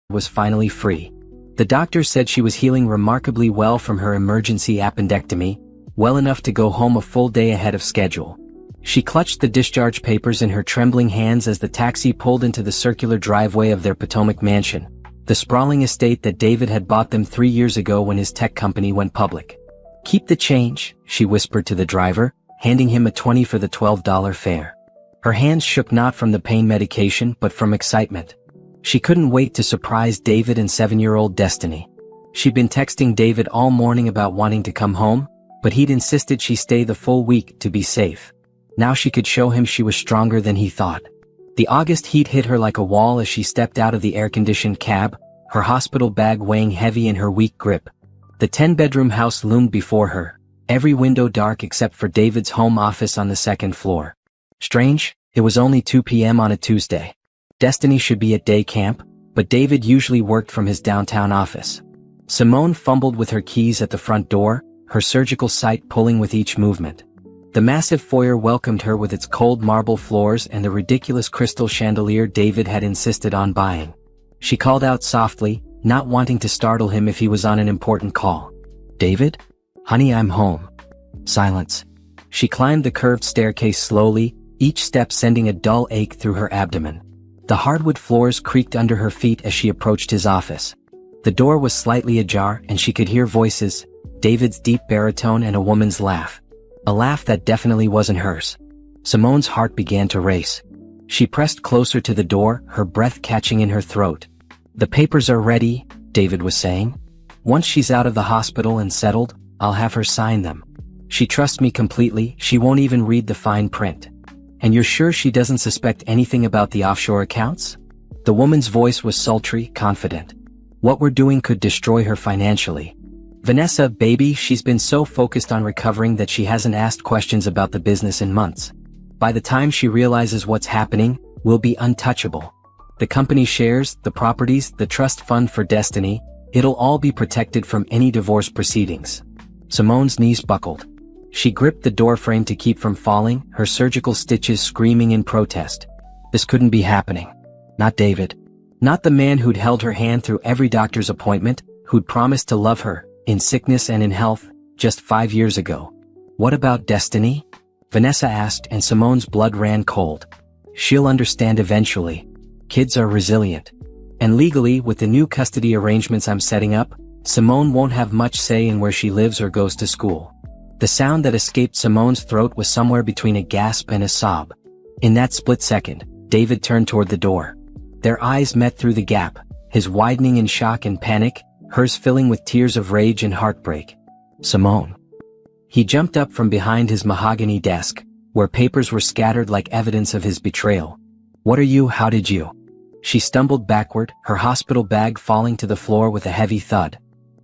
was finally free. The doctor said she was healing remarkably well from her emergency appendectomy, well enough to go home a full day ahead of schedule. She clutched the discharge papers in her trembling hands as the taxi pulled into the circular driveway of their Potomac mansion, the sprawling estate that David had bought them 3 years ago when his tech company went public. "Keep the change," she whispered to the driver, handing him a $20 for the $12 fare. Her hands shook not from the pain medication but from excitement. She couldn't wait to surprise David and 7-year-old Destiny. She'd been texting David all morning about wanting to come home, but he'd insisted she stay the full week to be safe. Now she could show him she was stronger than he thought. The August heat hit her like a wall as she stepped out of the air-conditioned cab, her hospital bag weighing heavy in her weak grip. The 10-bedroom house loomed before her, every window dark except for David's home office on the second floor. Strange, it was only 2 p.m. on a Tuesday. Destiny should be at day camp, but David usually worked from his downtown office. Simone fumbled with her keys at the front door, her surgical sight pulling with each movement. The massive foyer welcomed her with its cold marble floors and the ridiculous crystal chandelier David had insisted on buying. She called out softly, not wanting to startle him if he was on an important call. "David? Honey, I'm home." Silence. She climbed the curved staircase slowly, each step sending a dull ache through her abdomen. The hardwood floors creaked under her feet as she approached his office. The door was slightly ajar and she could hear voices, David's deep baritone and a woman's laugh. A laugh that definitely wasn't hers. Simone's heart began to race. She pressed closer to the door, her breath catching in her throat. "The papers are ready," David was saying. "Once she's out of the hospital and settled, I'll have her sign them. She trusts me completely, she won't even read the fine print." "And you're sure she doesn't suspect anything about the offshore accounts?" The woman's voice was sultry, confident. "What we're doing could destroy her financially. Vanessa, baby, she's been so focused on recovering that she hasn't asked questions about the business in months. By the time she realizes what's happening, we'll be untouchable. The company shares, the properties, the trust fund for Destiny, it'll all be protected from any divorce proceedings." Simone's knees buckled. She gripped the doorframe to keep from falling, her surgical stitches screaming in protest. This couldn't be happening. Not David. Not the man who'd held her hand through every doctor's appointment, who'd promised to love her, in sickness and in health, just 5 years ago. "What about Destiny?" Vanessa asked, and Simone's blood ran cold. "She'll understand eventually. Kids are resilient. And legally, with the new custody arrangements I'm setting up, Simone won't have much say in where she lives or goes to school." The sound that escaped Simone's throat was somewhere between a gasp and a sob. In that split second, David turned toward the door. Their eyes met through the gap, his widening in shock and panic, hers filling with tears of rage and heartbreak. "Simone." He jumped up from behind his mahogany desk, where papers were scattered like evidence of his betrayal. "What are you? How did you?" She stumbled backward, her hospital bag falling to the floor with a heavy thud.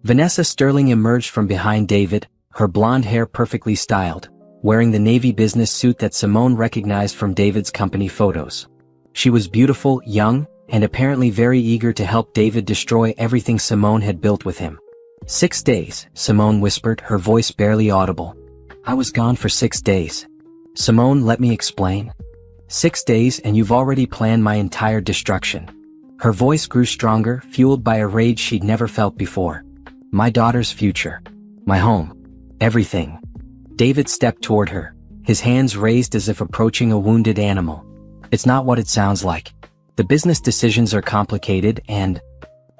Vanessa Sterling emerged from behind David, her blonde hair perfectly styled, wearing the navy business suit that Simone recognized from David's company photos. She was beautiful, young, and apparently very eager to help David destroy everything Simone had built with him. 6 days, Simone whispered, her voice barely audible. "I was gone for 6 days. Simone, let me explain. 6 days and you've already planned my entire destruction." Her voice grew stronger, fueled by a rage she'd never felt before. "My daughter's future. My home. Everything." David stepped toward her, his hands raised as if approaching a wounded animal. "It's not what it sounds like. The business decisions are complicated and—"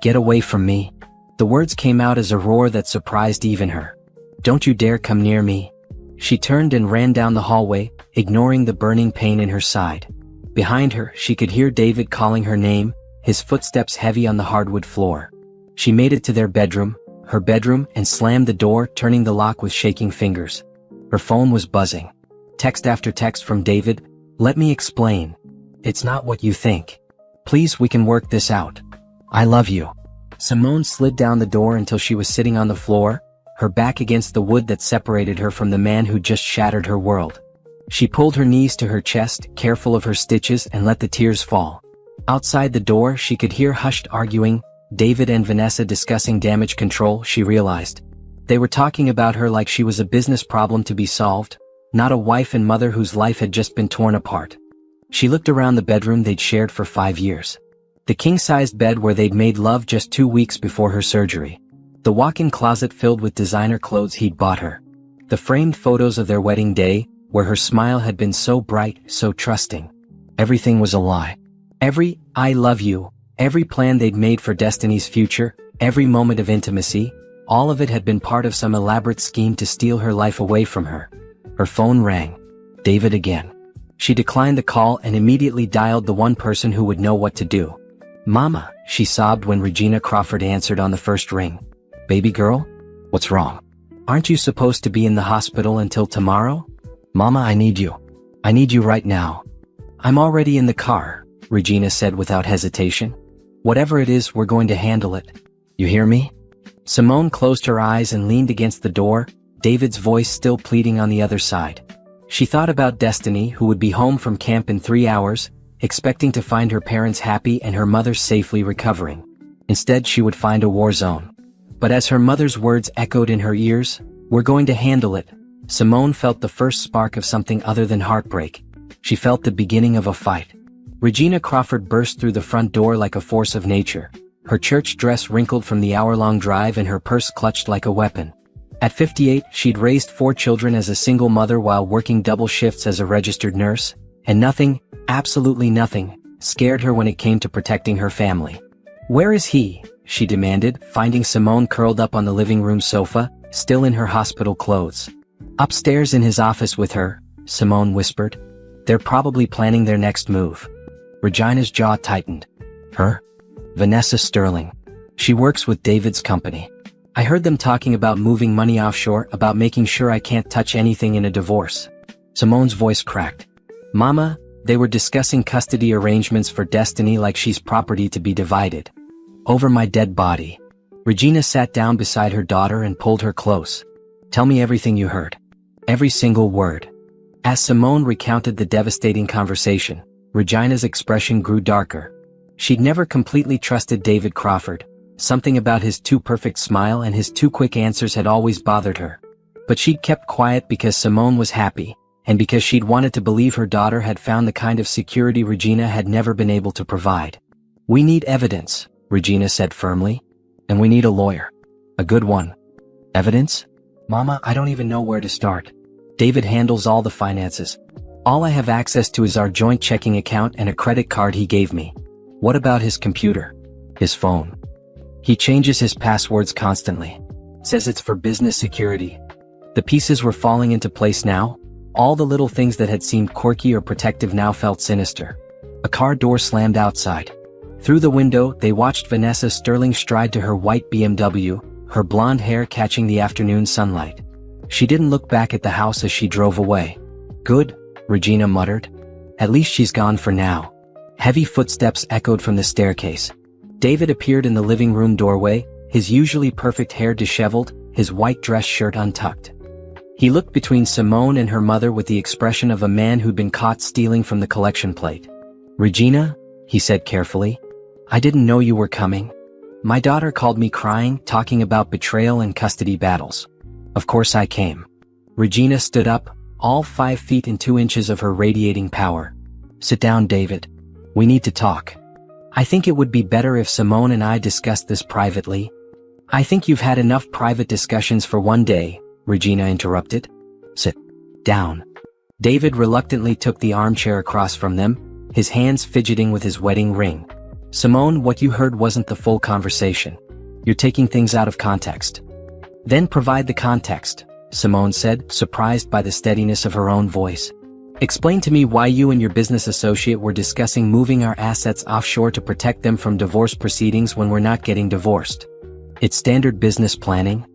"Get away from me." The words came out as a roar that surprised even her. "Don't you dare come near me." She turned and ran down the hallway, ignoring the burning pain in her side. Behind her, she could hear David calling her name, his footsteps heavy on the hardwood floor. She made it to their bedroom, her bedroom, and slammed the door, turning the lock with shaking fingers. Her phone was buzzing. Text after text from David. "Let me explain. It's not what you think. Please, we can work this out. I love you." Simone slid down the door until she was sitting on the floor, her back against the wood that separated her from the man who just shattered her world. She pulled her knees to her chest, careful of her stitches, and let the tears fall. Outside the door, she could hear hushed arguing, David and Vanessa discussing damage control. She realized. They were talking about her like she was a business problem to be solved, not a wife and mother whose life had just been torn apart. She looked around the bedroom they'd shared for 5 years. The king-sized bed where they'd made love just 2 weeks before her surgery. The walk-in closet filled with designer clothes he'd bought her. The framed photos of their wedding day, where her smile had been so bright, so trusting. Everything was a lie. Every "I love you," every plan they'd made for Destiny's future, every moment of intimacy, all of it had been part of some elaborate scheme to steal her life away from her. Her phone rang. David again. She declined the call and immediately dialed the one person who would know what to do. "Mama," she sobbed when Regina Crawford answered on the first ring. "Baby girl? What's wrong? Aren't you supposed to be in the hospital until tomorrow?" "Mama, I need you. I need you right now." "I'm already in the car," Regina said without hesitation. "Whatever it is, we're going to handle it. You hear me?" Simone closed her eyes and leaned against the door, David's voice still pleading on the other side. She thought about Destiny, who would be home from camp in 3 hours, expecting to find her parents happy and her mother safely recovering. Instead, she would find a war zone. But as her mother's words echoed in her ears, "We're going to handle it," Simone felt the first spark of something other than heartbreak. She felt the beginning of a fight. Regina Crawford burst through the front door like a force of nature. Her church dress wrinkled from the hour-long drive and her purse clutched like a weapon. At 58, she'd raised 4 children as a single mother while working double shifts as a registered nurse, and nothing, absolutely nothing, scared her when it came to protecting her family. "Where is he?" she demanded, finding Simone curled up on the living room sofa, still in her hospital clothes. "Upstairs in his office with her," Simone whispered. "They're probably planning their next move." Regina's jaw tightened. "Her? Vanessa Sterling. She works with David's company. I heard them talking about moving money offshore, about making sure I can't touch anything in a divorce." Simone's voice cracked. "Mama, they were discussing custody arrangements for Destiny like she's property to be divided. Over my dead body." Regina sat down beside her daughter and pulled her close. "Tell me everything you heard. Every single word." As Simone recounted the devastating conversation, Regina's expression grew darker. She'd never completely trusted David Crawford. Something about his too perfect smile and his too quick answers had always bothered her. But she'd kept quiet because Simone was happy, and because she'd wanted to believe her daughter had found the kind of security Regina had never been able to provide. "We need evidence," Regina said firmly. "And we need a lawyer. A good one." "Evidence? Mama, I don't even know where to start. David handles all the finances. All I have access to is our joint checking account and a credit card he gave me. What about his computer? His phone? He changes his passwords constantly. Says it's for business security." The pieces were falling into place now. All the little things that had seemed quirky or protective now felt sinister. A car door slammed outside. Through the window, they watched Vanessa Sterling stride to her white BMW, her blonde hair catching the afternoon sunlight. She didn't look back at the house as she drove away. "Good," Regina muttered. "At least she's gone for now." Heavy footsteps echoed from the staircase. David appeared in the living room doorway, his usually perfect hair disheveled, his white dress shirt untucked. He looked between Simone and her mother with the expression of a man who'd been caught stealing from the collection plate. "Regina," he said carefully, "I didn't know you were coming. My daughter called me crying, talking about betrayal and custody battles. Of course I came." Regina stood up, all 5 feet and 2 inches of her radiating power. "Sit down, David. We need to talk. I think it would be better if Simone and I discussed this privately." "I think you've had enough private discussions for one day," Regina interrupted. "Sit down." David reluctantly took the armchair across from them, his hands fidgeting with his wedding ring. "Simone, what you heard wasn't the full conversation. You're taking things out of context." "Then provide the context," Simone said, surprised by the steadiness of her own voice. "Explain to me why you and your business associate were discussing moving our assets offshore to protect them from divorce proceedings when we're not getting divorced. It's standard business planning.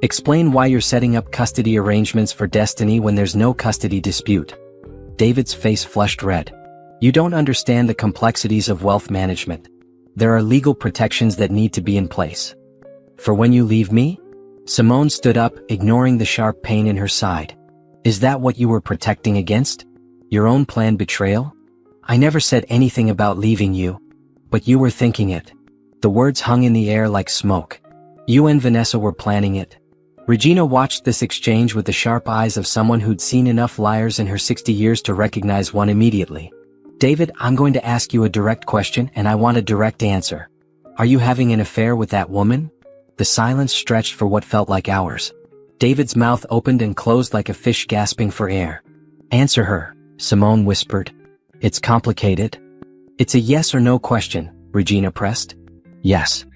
Explain why you're setting up custody arrangements for Destiny when there's no custody dispute." David's face flushed red. "You don't understand the complexities of wealth management. There are legal protections that need to be in place." "For when you leave me?" Simone stood up, ignoring the sharp pain in her side. "Is that what you were protecting against? Your own planned betrayal?" "I never said anything about leaving you. But you were thinking it." The words hung in the air like smoke. "You and Vanessa were planning it." Regina watched this exchange with the sharp eyes of someone who'd seen enough liars in her 60 years to recognize one immediately. David, I'm going to ask you a direct question and I want a direct answer. Are you having an affair with that woman? The silence stretched for what felt like hours. David's mouth opened and closed like a fish gasping for air. Answer her, Simone whispered. It's complicated. It's a yes or no question, Regina pressed. Yes.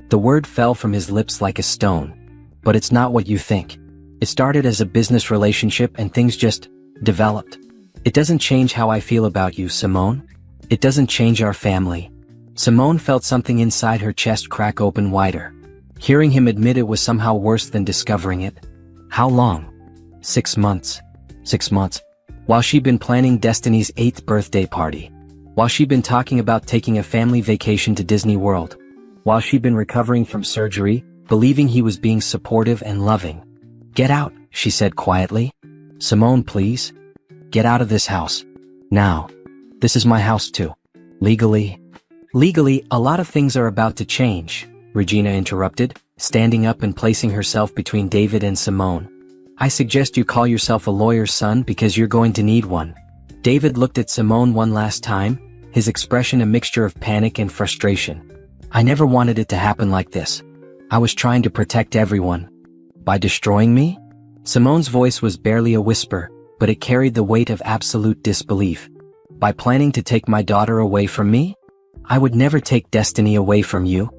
The word fell from his lips like a stone. But it's not what you think. It started as a business relationship and things just developed. It doesn't change how I feel about you, Simone. It doesn't change our family. Simone felt something inside her chest crack open wider. Hearing him admit it was somehow worse than discovering it. How long? 6 months. 6 months. While she'd been planning Destiny's 8th birthday party. While she'd been talking about taking a family vacation to Disney World. While she'd been recovering from surgery, believing he was being supportive and loving. Get out, she said quietly. Simone, please. Get out of this house. Now. This is my house too. Legally. Legally, a lot of things are about to change, Regina interrupted, standing up and placing herself between David and Simone. I suggest you call yourself a lawyer's son because you're going to need one. David looked at Simone one last time, his expression a mixture of panic and frustration. I never wanted it to happen like this. I was trying to protect everyone. By destroying me? Simone's voice was barely a whisper, but it carried the weight of absolute disbelief. By planning to take my daughter away from me? I would never take Destiny away from you.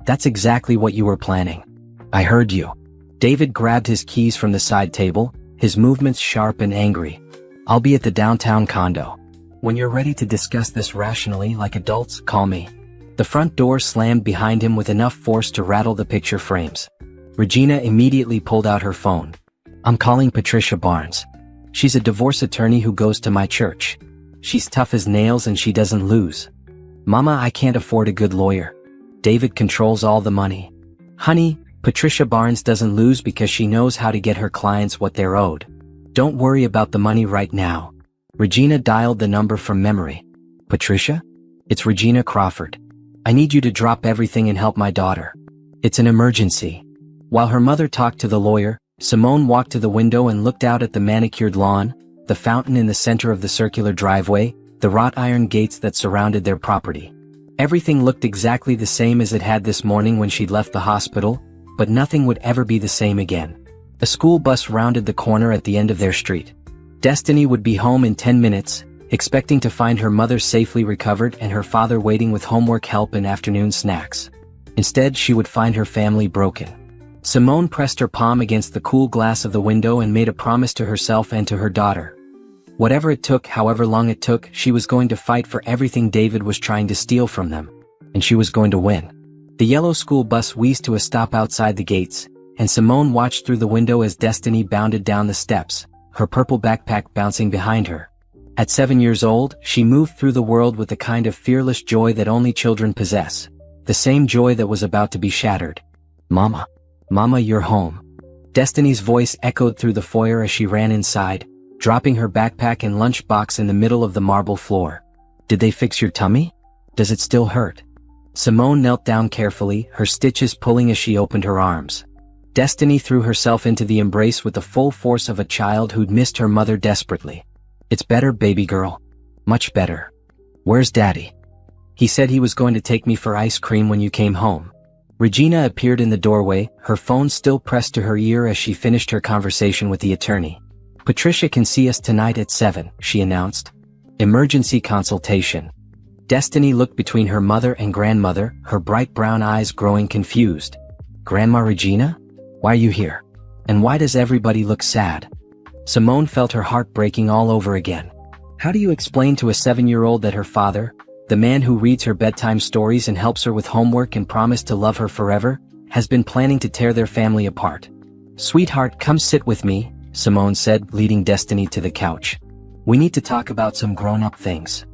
That's exactly what you were planning. I heard you. David grabbed his keys from the side table, his movements sharp and angry. I'll be at the downtown condo. When you're ready to discuss this rationally like adults, call me. The front door slammed behind him with enough force to rattle the picture frames. Regina immediately pulled out her phone. I'm calling Patricia Barnes. She's a divorce attorney who goes to my church. She's tough as nails and she doesn't lose. Mama, I can't afford a good lawyer. David controls all the money. Honey, Patricia Barnes doesn't lose because she knows how to get her clients what they're owed. Don't worry about the money right now. Regina dialed the number from memory. Patricia? It's Regina Crawford. I need you to drop everything and help my daughter. It's an emergency. While her mother talked to the lawyer, Simone walked to the window and looked out at the manicured lawn, the fountain in the center of the circular driveway, the wrought iron gates that surrounded their property. Everything looked exactly the same as it had this morning when she'd left the hospital, but nothing would ever be the same again. A school bus rounded the corner at the end of their street. Destiny would be home in 10 minutes, expecting to find her mother safely recovered and her father waiting with homework help and afternoon snacks. Instead, she would find her family broken. Simone pressed her palm against the cool glass of the window and made a promise to herself and to her daughter. Whatever it took, however long it took, she was going to fight for everything David was trying to steal from them. And she was going to win. The yellow school bus wheezed to a stop outside the gates, and Simone watched through the window as Destiny bounded down the steps, her purple backpack bouncing behind her. At 7 years old, she moved through the world with the kind of fearless joy that only children possess. The same joy that was about to be shattered. Mama. Mama, you're home. Destiny's voice echoed through the foyer as she ran inside, dropping her backpack and lunchbox in the middle of the marble floor. Did they fix your tummy? Does it still hurt? Simone knelt down carefully, her stitches pulling as she opened her arms. Destiny threw herself into the embrace with the full force of a child who'd missed her mother desperately. It's better, baby girl. Much better. Where's Daddy? He said he was going to take me for ice cream when you came home. Regina appeared in the doorway, her phone still pressed to her ear as she finished her conversation with the attorney. Patricia can see us tonight at 7, she announced. Emergency consultation. Destiny looked between her mother and grandmother, her bright brown eyes growing confused. Grandma Regina? Why are you here? And why does everybody look sad? Simone felt her heart breaking all over again. How do you explain to a 7-year-old that her father, the man who reads her bedtime stories and helps her with homework and promised to love her forever, has been planning to tear their family apart? Sweetheart, come sit with me, Simone said, leading Destiny to the couch. We need to talk about some grown-up things.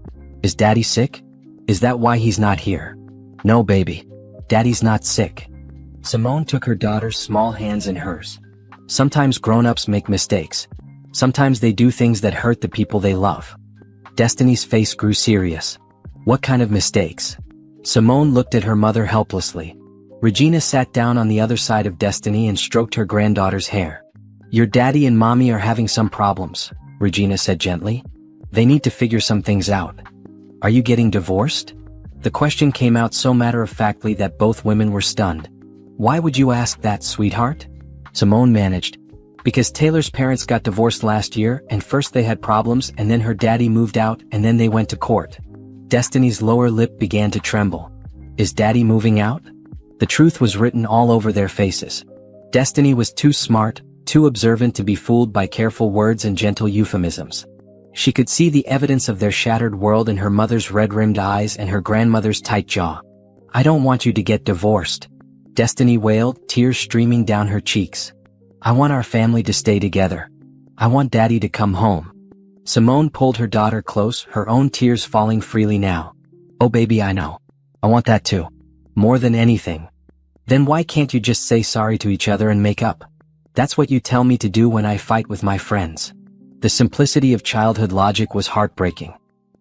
Is Daddy sick? Is that why he's not here? No, baby. Daddy's not sick. Simone took her daughter's small hands in hers. Sometimes grown-ups make mistakes. Sometimes they do things that hurt the people they love. Destiny's face grew serious. What kind of mistakes? Simone looked at her mother helplessly. Regina sat down on the other side of Destiny and stroked her granddaughter's hair. Your daddy and mommy are having some problems, Regina said gently. They need to figure some things out. Are you getting divorced? The question came out so matter-of-factly that both women were stunned. Why would you ask that, sweetheart? Simone managed. Because Taylor's parents got divorced last year, and first they had problems, and then her daddy moved out, and then they went to court. Destiny's lower lip began to tremble. Is daddy moving out? The truth was written all over their faces. Destiny was too smart, too observant to be fooled by careful words and gentle euphemisms. She could see the evidence of their shattered world in her mother's red-rimmed eyes and her grandmother's tight jaw. I don't want you to get divorced, Destiny wailed, tears streaming down her cheeks. I want our family to stay together. I want daddy to come home. Simone pulled her daughter close, her own tears falling freely now. Oh baby, I know. I want that too. More than anything. Then why can't you just say sorry to each other and make up? That's what you tell me to do when I fight with my friends. The simplicity of childhood logic was heartbreaking.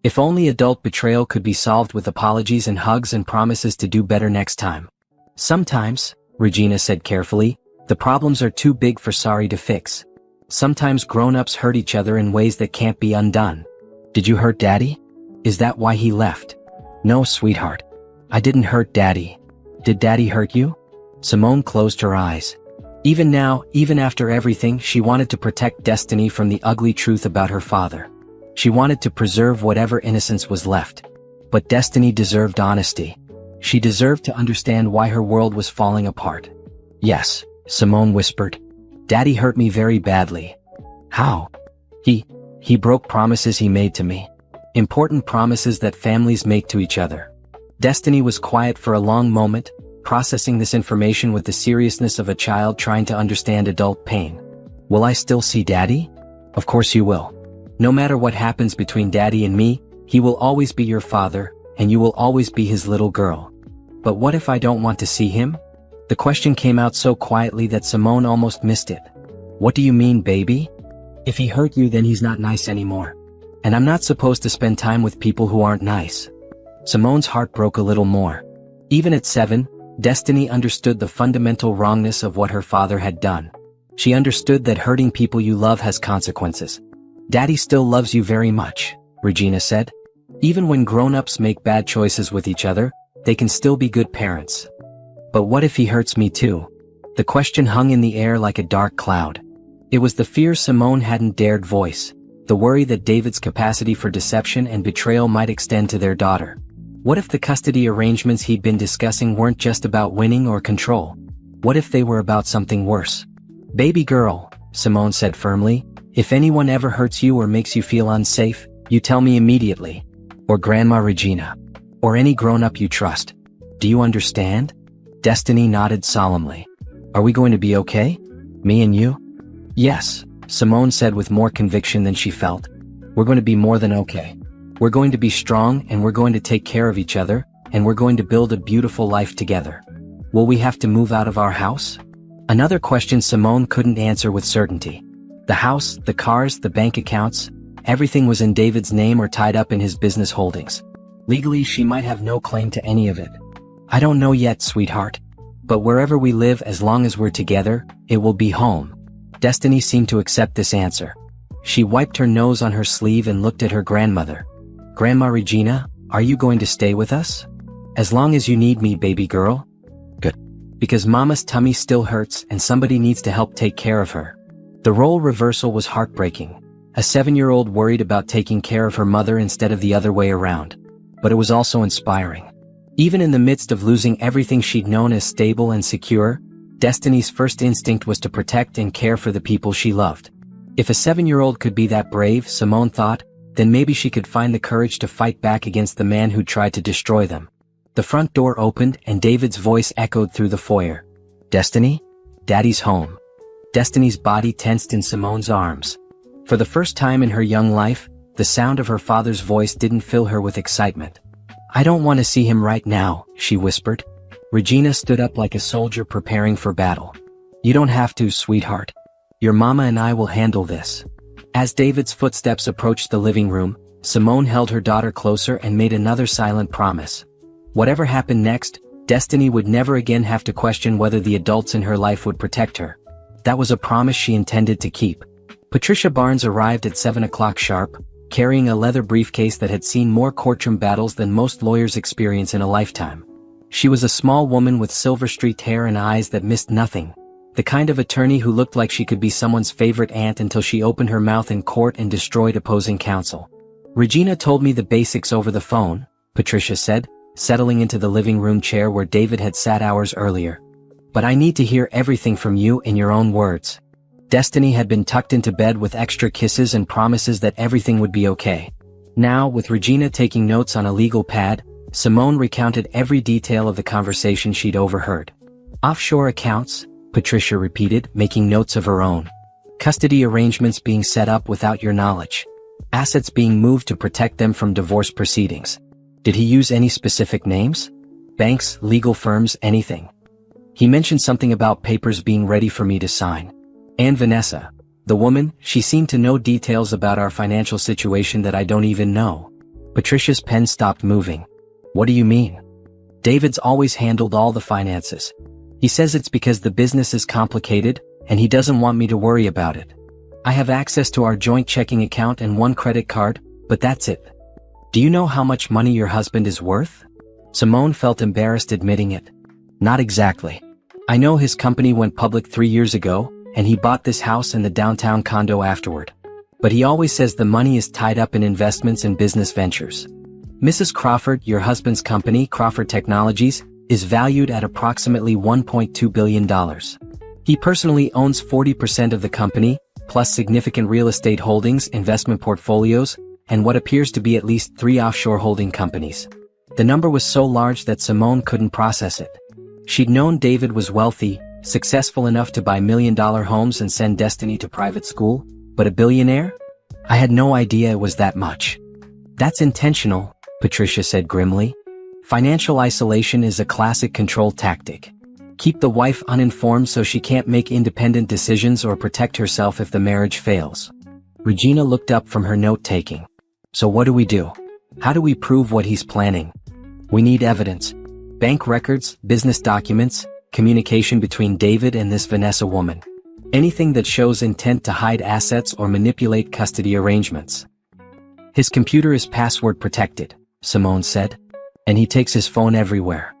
If only adult betrayal could be solved with apologies and hugs and promises to do better next time. Sometimes, Regina said carefully, the problems are too big for sorry to fix. Sometimes grown-ups hurt each other in ways that can't be undone. Did you hurt daddy? Is that why he left? No, sweetheart. I didn't hurt daddy. Did daddy hurt you? Simone closed her eyes. Even now, even after everything, she wanted to protect Destiny from the ugly truth about her father. She wanted to preserve whatever innocence was left. But Destiny deserved honesty. She deserved to understand why her world was falling apart. Yes, Simone whispered. Daddy hurt me very badly. How? He broke promises he made to me. Important promises that families make to each other. Destiny was quiet for a long moment, processing this information with the seriousness of a child trying to understand adult pain. Will I still see daddy? Of course you will. No matter what happens between daddy and me, he will always be your father, and you will always be his little girl. But what if I don't want to see him? The question came out so quietly that Simone almost missed it. What do you mean, baby? If he hurt you, then he's not nice anymore. And I'm not supposed to spend time with people who aren't nice. Simone's heart broke a little more. Even at 7, Destiny understood the fundamental wrongness of what her father had done. She understood that hurting people you love has consequences. Daddy still loves you very much, Regina said. Even when grown-ups make bad choices with each other, they can still be good parents. But what if he hurts me too? The question hung in the air like a dark cloud. It was the fear Simone hadn't dared voice, the worry that David's capacity for deception and betrayal might extend to their daughter. What if the custody arrangements he'd been discussing weren't just about winning or control? What if they were about something worse? Baby girl, Simone said firmly, if anyone ever hurts you or makes you feel unsafe, you tell me immediately. Or Grandma Regina. Or any grown-up you trust. Do you understand? Destiny nodded solemnly. Are we going to be okay? Me and you? Yes, Simone said with more conviction than she felt. We're going to be more than okay. We're going to be strong, and we're going to take care of each other, and we're going to build a beautiful life together. Will we have to move out of our house? Another question Simone couldn't answer with certainty. The house, the cars, the bank accounts, everything was in David's name or tied up in his business holdings. Legally, she might have no claim to any of it. I don't know yet, sweetheart. But wherever we live, as long as we're together, it will be home. Destiny seemed to accept this answer. She wiped her nose on her sleeve and looked at her grandmother. Grandma Regina, are you going to stay with us? As long as you need me, baby girl. Good. Because Mama's tummy still hurts and somebody needs to help take care of her. The role reversal was heartbreaking. A 7-year-old worried about taking care of her mother instead of the other way around. But it was also inspiring. Even in the midst of losing everything she'd known as stable and secure, Destiny's first instinct was to protect and care for the people she loved. If a 7-year-old could be that brave, Simone thought, then maybe she could find the courage to fight back against the man who tried to destroy them. The front door opened and David's voice echoed through the foyer. Destiny? Daddy's home. Destiny's body tensed in Simone's arms. For the first time in her young life, the sound of her father's voice didn't fill her with excitement. I don't want to see him right now, she whispered. Regina stood up like a soldier preparing for battle. You don't have to, sweetheart. Your mama and I will handle this. As David's footsteps approached the living room, Simone held her daughter closer and made another silent promise. Whatever happened next, Destiny would never again have to question whether the adults in her life would protect her. That was a promise she intended to keep. Patricia Barnes arrived at 7 o'clock sharp, carrying a leather briefcase that had seen more courtroom battles than most lawyers experience in a lifetime. She was a small woman with silver-streaked hair and eyes that missed nothing, the kind of attorney who looked like she could be someone's favorite aunt until she opened her mouth in court and destroyed opposing counsel. "Regina told me the basics over the phone," Patricia said, settling into the living room chair where David had sat hours earlier. "But I need to hear everything from you in your own words." Destiny had been tucked into bed with extra kisses and promises that everything would be okay. Now, with Regina taking notes on a legal pad, Simone recounted every detail of the conversation she'd overheard. "Offshore accounts," Patricia repeated, making notes of her own. "Custody arrangements being set up without your knowledge. Assets being moved to protect them from divorce proceedings. Did he use any specific names? Banks, legal firms, anything?" "He mentioned something about papers being ready for me to sign. And Vanessa, the woman, she seemed to know details about our financial situation that I don't even know." Patricia's pen stopped moving. "What do you mean?" "David's always handled all the finances. He says it's because the business is complicated, and he doesn't want me to worry about it. I have access to our joint checking account and one credit card, but that's it." "Do you know how much money your husband is worth?" Simone felt embarrassed admitting it. "Not exactly. I know his company went public 3 years ago, and he bought this house and the downtown condo afterward. But he always says the money is tied up in investments and business ventures. Mrs. Crawford, your husband's company, Crawford Technologies, is valued at approximately $1.2 billion. He personally owns 40% of the company, plus significant real estate holdings, investment portfolios, and what appears to be at least 3 offshore holding companies." The number was so large that Simone couldn't process it. She'd known David was wealthy, successful enough to buy million-dollar homes and send Destiny to private school, but a billionaire? "I had no idea it was that much." "That's intentional," Patricia said grimly. "Financial isolation is a classic control tactic. Keep the wife uninformed so she can't make independent decisions or protect herself if the marriage fails." Regina looked up from her note-taking. "So what do we do? How do we prove what he's planning?" "We need evidence. Bank records, business documents, communication between David and this Vanessa woman. Anything that shows intent to hide assets or manipulate custody arrangements." "His computer is password protected," Simone said. "And he takes his phone everywhere."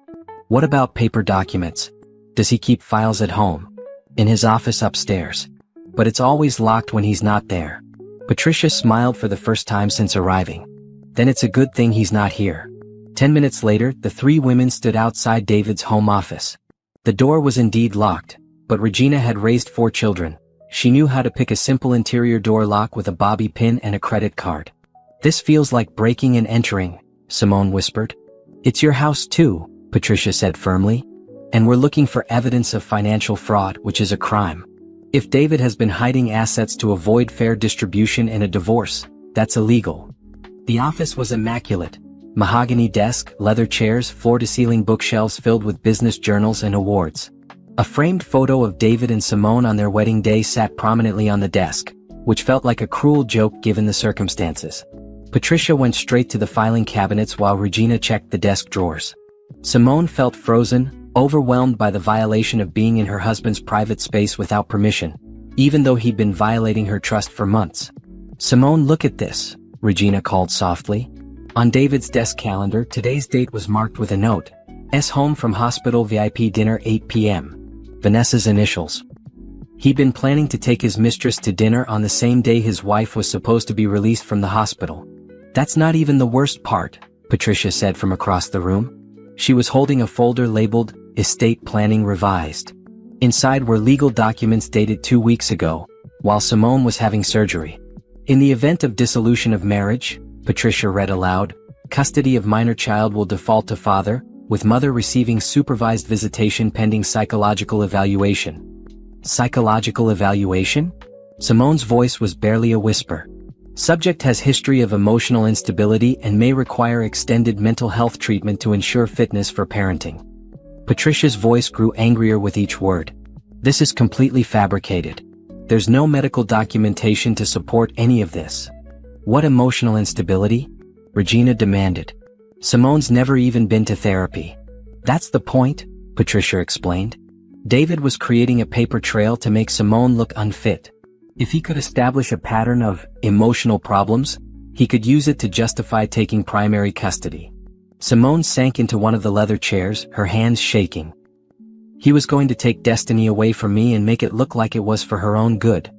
"What about paper documents? Does he keep files at home?" "In his office upstairs. But it's always locked when he's not there." Patricia smiled for the first time since arriving. "Then it's a good thing he's not here." 10 minutes later, the 3 women stood outside David's home office. The door was indeed locked, but Regina had raised 4 children. She knew how to pick a simple interior door lock with a bobby pin and a credit card. "This feels like breaking and entering," Simone whispered. "It's your house too," Patricia said firmly. "And we're looking for evidence of financial fraud, which is a crime. If David has been hiding assets to avoid fair distribution in a divorce, that's illegal." The office was immaculate. Mahogany desk, leather chairs, floor-to-ceiling bookshelves filled with business journals and awards. A framed photo of David and Simone on their wedding day sat prominently on the desk, which felt like a cruel joke given the circumstances. Patricia went straight to the filing cabinets while Regina checked the desk drawers. Simone felt frozen, overwhelmed by the violation of being in her husband's private space without permission, even though he'd been violating her trust for months. "Simone, look at this," Regina called softly. On David's desk calendar, today's date was marked with a note. "S home from hospital VIP dinner 8 p.m. Vanessa's initials. He'd been planning to take his mistress to dinner on the same day his wife was supposed to be released from the hospital. "That's not even the worst part," Patricia said from across the room. She was holding a folder labeled, "Estate Planning Revised." Inside were legal documents dated 2 weeks ago, while Simone was having surgery. "In the event of dissolution of marriage," Patricia read aloud, "custody of minor child will default to father, with mother receiving supervised visitation pending psychological evaluation." Psychological evaluation? Simone's voice was barely a whisper. "Subject has history of emotional instability and may require extended mental health treatment to ensure fitness for parenting." Patricia's voice grew angrier with each word. "This is completely fabricated. There's no medical documentation to support any of this." "What emotional instability?" Regina demanded. "Simone's never even been to therapy." "That's the point," Patricia explained. David was creating a paper trail to make Simone look unfit. If he could establish a pattern of emotional problems, He could use it to justify taking primary custody. Simone sank into one of the leather chairs, her hands shaking. He was going to take destiny away from me and make it look like it was for her own good.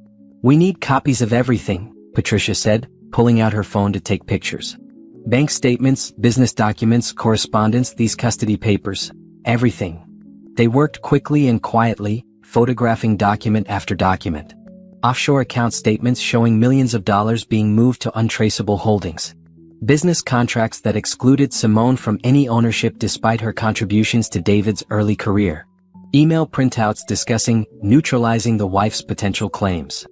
We need copies of everything, Patricia said, pulling out her phone to take pictures. Bank statements, business documents, correspondence, these custody papers, everything. They worked quickly and quietly, photographing document after document. Offshore account statements showing millions of dollars being moved to untraceable holdings. Business contracts that excluded Simone from any ownership despite her contributions to David's early career. Email printouts discussing neutralizing the wife's potential claims.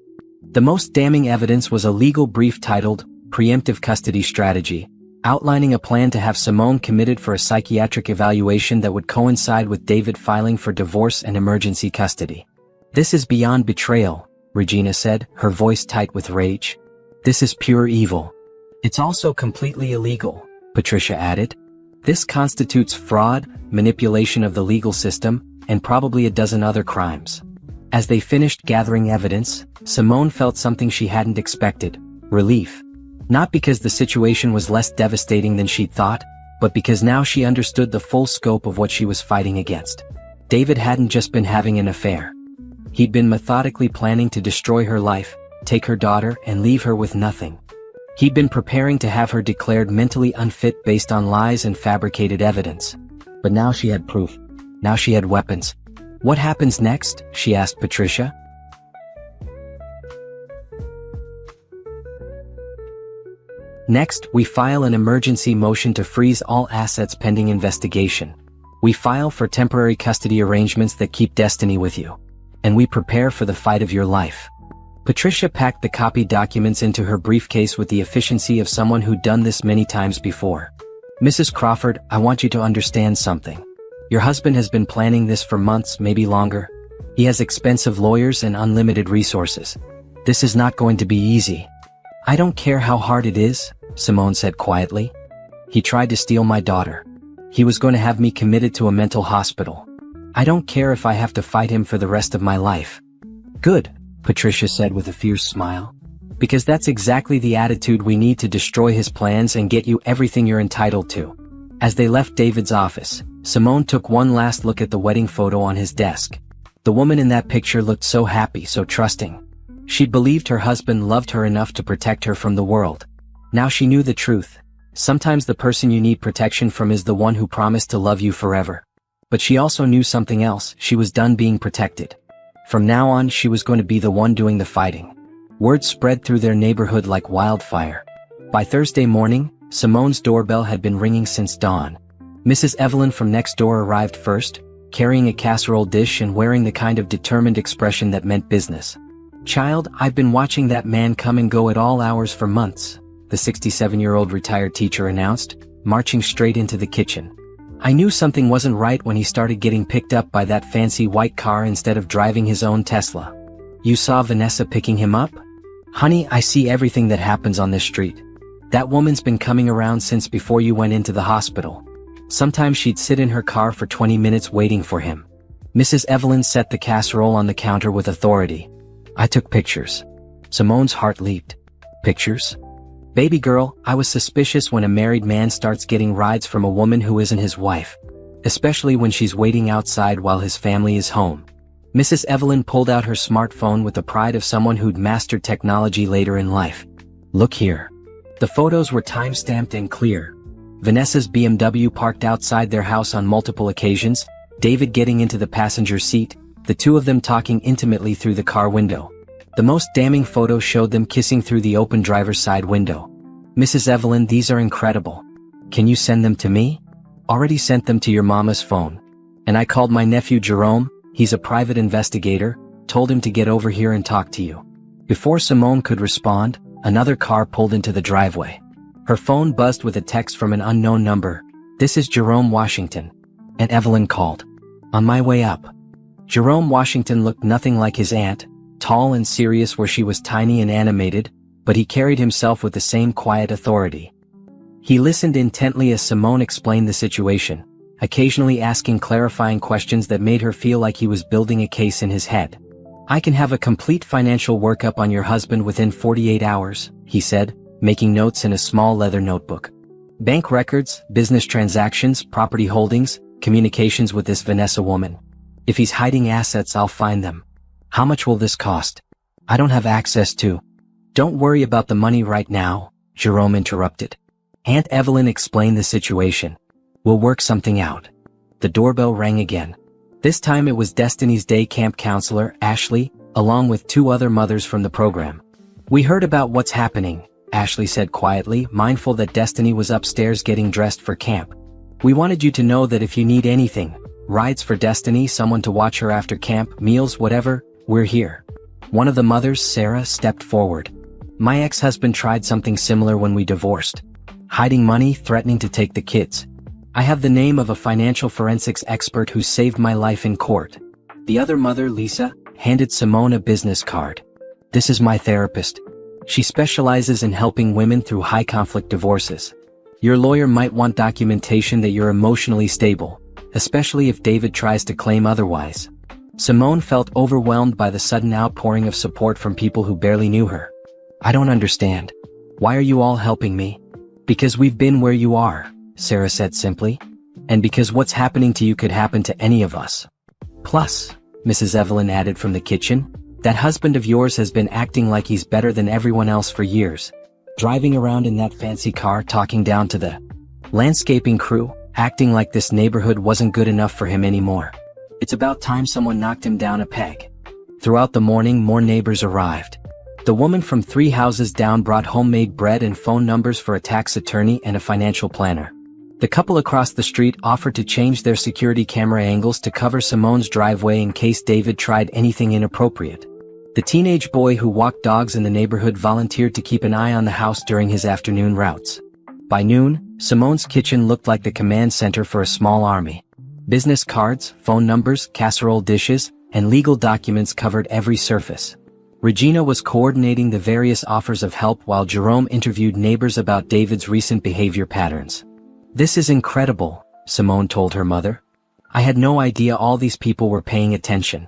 The most damning evidence was a legal brief titled Preemptive Custody Strategy, outlining a plan to have Simone committed for a psychiatric evaluation that would coincide with David filing for divorce and emergency custody. This is beyond betrayal, Regina said, her voice tight with rage. This is pure evil. It's also completely illegal, Patricia added. This constitutes fraud, manipulation of the legal system, and probably a dozen other crimes. As they finished gathering evidence, Simone felt something she hadn't expected: relief. Not because the situation was less devastating than she'd thought, but because now she understood the full scope of what she was fighting against. David hadn't just been having an affair. He'd been methodically planning to destroy her life, take her daughter, and leave her with nothing. He'd been preparing to have her declared mentally unfit based on lies and fabricated evidence. But now she had proof. Now she had weapons. What happens next? She asked Patricia. Next, we file an emergency motion to freeze all assets pending investigation. We file for temporary custody arrangements that keep destiny with you. And we prepare for the fight of your life. Patricia packed the copied documents into her briefcase with the efficiency of someone who'd done this many times before. Mrs. Crawford, I want you to understand something. Your husband has been planning this for months, maybe longer. He has expensive lawyers and unlimited resources. This is not going to be easy. I don't care how hard it is, Simone said quietly. He tried to steal my daughter. He was going to have me committed to a mental hospital. I don't care if I have to fight him for the rest of my life. Good, Patricia said with a fierce smile. Because that's exactly the attitude we need to destroy his plans and get you everything you're entitled to. As they left David's office, Simone took one last look at the wedding photo on his desk. The woman in that picture looked so happy, so trusting. She'd believed her husband loved her enough to protect her from the world. Now she knew the truth. Sometimes the person you need protection from is the one who promised to love you forever. But she also knew something else: she was done being protected. From now on, she was going to be the one doing the fighting. Word spread through their neighborhood like wildfire. By Thursday morning, Simone's doorbell had been ringing since dawn. Mrs. Evelyn from next door arrived first, carrying a casserole dish and wearing the kind of determined expression that meant business. "Child, I've been watching that man come and go at all hours for months," the 67-year-old retired teacher announced, marching straight into the kitchen. "I knew something wasn't right when he started getting picked up by that fancy white car instead of driving his own Tesla." "You saw Vanessa picking him up?" "Honey, I see everything that happens on this street. That woman's been coming around since before you went into the hospital. Sometimes she'd sit in her car for 20 minutes waiting for him." Mrs. Evelyn set the casserole on the counter with authority. "I took pictures." Simone's heart leaped. "Pictures? Baby girl, I was suspicious when a married man starts getting rides from a woman who isn't his wife. Especially when she's waiting outside while his family is home." Mrs. Evelyn pulled out her smartphone with the pride of someone who'd mastered technology later in life. "Look here." The photos were time-stamped and clear. Vanessa's BMW parked outside their house on multiple occasions, David getting into the passenger seat, the two of them talking intimately through the car window. The most damning photo showed them kissing through the open driver's side window. "Mrs. Evelyn, these are incredible. Can you send them to me?" "Already sent them to your mama's phone. And I called my nephew Jerome, he's a private investigator, told him to get over here and talk to you." Before Simone could respond, another car pulled into the driveway. Her phone buzzed with a text from an unknown number. "This is Jerome Washington." And Evelyn called. "On my way up." Jerome Washington looked nothing like his aunt, tall and serious where she was tiny and animated, but he carried himself with the same quiet authority. He listened intently as Simone explained the situation, occasionally asking clarifying questions that made her feel like he was building a case in his head. "I can have a complete financial workup on your husband within 48 hours, he said, making notes in a small leather notebook. Bank records, business transactions, property holdings, communications with this Vanessa woman. If he's hiding assets, I'll find them. How much will this cost? I don't have access to. Don't worry about the money right now, Jerome interrupted. Aunt Evelyn explained the situation. We'll work something out. The doorbell rang again. This time it was Destiny's day camp counselor, Ashley, along with 2 other mothers from the program. We heard about what's happening, Ashley said quietly, mindful that Destiny was upstairs getting dressed for camp. We wanted you to know that if you need anything, rides for Destiny, someone to watch her after camp, meals, whatever, we're here. One of the mothers, Sarah, stepped forward. My ex-husband tried something similar when we divorced. Hiding money, threatening to take the kids. I have the name of a financial forensics expert who saved my life in court. The other mother, Lisa, handed Simone a business card. This is my therapist. She specializes in helping women through high-conflict divorces. Your lawyer might want documentation that you're emotionally stable, especially if David tries to claim otherwise. Simone felt overwhelmed by the sudden outpouring of support from people who barely knew her. I don't understand. Why are you all helping me? Because we've been where you are, Sarah said simply. And because what's happening to you could happen to any of us. Plus, Mrs. Evelyn added from the kitchen, that husband of yours has been acting like he's better than everyone else for years. Driving around in that fancy car, talking down to the landscaping crew, acting like this neighborhood wasn't good enough for him anymore. It's about time someone knocked him down a peg. Throughout the morning, more neighbors arrived. The woman from 3 houses down brought homemade bread and phone numbers for a tax attorney and a financial planner. The couple across the street offered to change their security camera angles to cover Simone's driveway in case David tried anything inappropriate. The teenage boy who walked dogs in the neighborhood volunteered to keep an eye on the house during his afternoon routes. By noon, Simone's kitchen looked like the command center for a small army. Business cards, phone numbers, casserole dishes, and legal documents covered every surface. Regina was coordinating the various offers of help while Jerome interviewed neighbors about David's recent behavior patterns. This is incredible, Simone told her mother. I had no idea all these people were paying attention.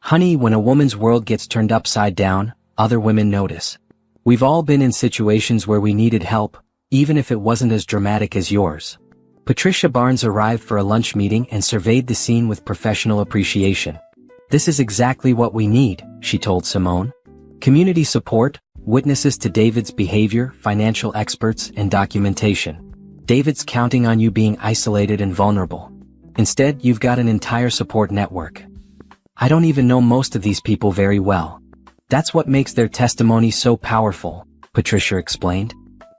Honey, when a woman's world gets turned upside down, other women notice. We've all been in situations where we needed help, even if it wasn't as dramatic as yours. Patricia Barnes arrived for a lunch meeting and surveyed the scene with professional appreciation. This is exactly what we need, she told Simone. Community support, witnesses to David's behavior, financial experts, and documentation. David's counting on you being isolated and vulnerable. Instead, you've got an entire support network. I don't even know most of these people very well. That's what makes their testimony so powerful, Patricia explained.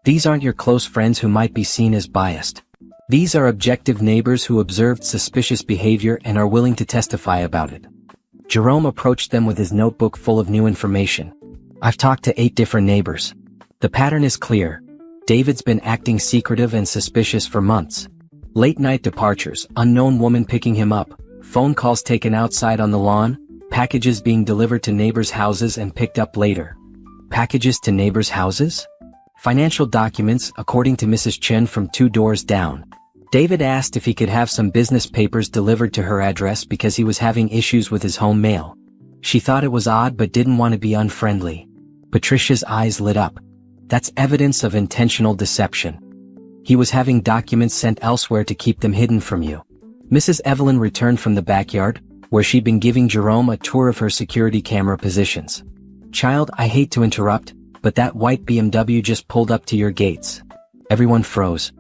These aren't your close friends who might be seen as biased. These are objective neighbors who observed suspicious behavior and are willing to testify about it. Jerome approached them with his notebook full of new information. I've talked to 8 different neighbors. The pattern is clear. David's been acting secretive and suspicious for months. Late-night departures, unknown woman picking him up, phone calls taken outside on the lawn, packages being delivered to neighbors' houses and picked up later. Packages to neighbors' houses? Financial documents, according to Mrs. Chen from 2 doors down. David asked if he could have some business papers delivered to her address because he was having issues with his home mail. She thought it was odd but didn't want to be unfriendly. Patricia's eyes lit up. That's evidence of intentional deception. He was having documents sent elsewhere to keep them hidden from you. Mrs. Evelyn returned from the backyard, where she'd been giving Jerome a tour of her security camera positions. Child, I hate to interrupt, but that white BMW just pulled up to your gates. Everyone froze.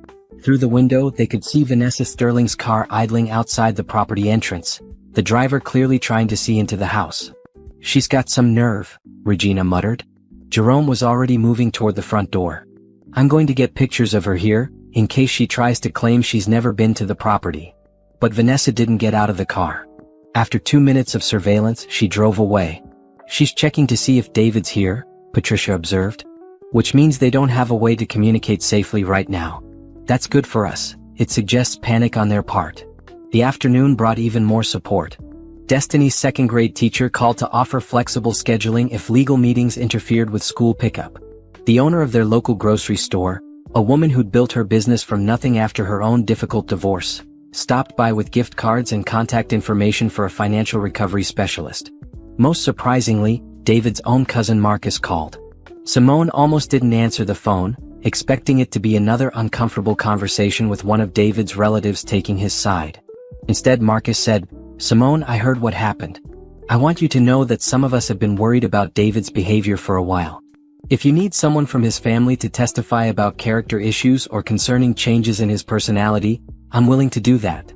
Through the window, they could see Vanessa Sterling's car idling outside the property entrance, the driver clearly trying to see into the house. She's got some nerve, Regina muttered. Jerome was already moving toward the front door. I'm going to get pictures of her here, in case she tries to claim she's never been to the property. But Vanessa didn't get out of the car. After 2 minutes of surveillance, she drove away. She's checking to see if David's here, Patricia observed. Which means they don't have a way to communicate safely right now. That's good for us. It suggests panic on their part. The afternoon brought even more support. Destiny's 2nd grade teacher called to offer flexible scheduling if legal meetings interfered with school pickup. The owner of their local grocery store, a woman who'd built her business from nothing after her own difficult divorce, stopped by with gift cards and contact information for a financial recovery specialist. Most surprisingly, David's own cousin Marcus called. Simone almost didn't answer the phone, expecting it to be another uncomfortable conversation with one of David's relatives taking his side. Instead, Marcus said, "Simone, I heard what happened. I want you to know that some of us have been worried about David's behavior for a while. If you need someone from his family to testify about character issues or concerning changes in his personality, I'm willing to do that."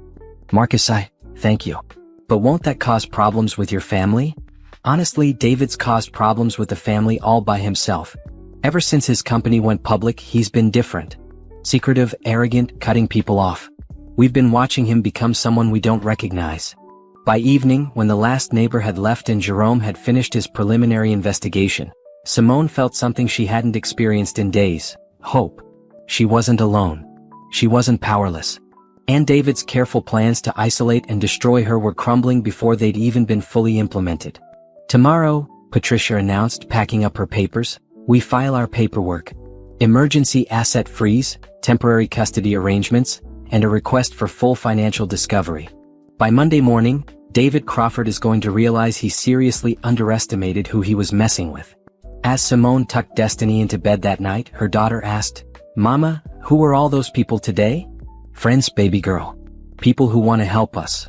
Marcus, thank you. But won't that cause problems with your family? Honestly, David's caused problems with the family all by himself. Ever since his company went public, he's been different. Secretive, arrogant, cutting people off. We've been watching him become someone we don't recognize. By evening, when the last neighbor had left and Jerome had finished his preliminary investigation, Simone felt something she hadn't experienced in days: hope. She wasn't alone. She wasn't powerless. And David's careful plans to isolate and destroy her were crumbling before they'd even been fully implemented. "Tomorrow," Patricia announced, packing up her papers, "we file our paperwork. Emergency asset freeze, temporary custody arrangements, and a request for full financial discovery. By Monday morning, David Crawford is going to realize he seriously underestimated who he was messing with." As Simone tucked Destiny into bed that night, her daughter asked, "Mama, who were all those people today?" "Friends, baby girl. People who want to help us.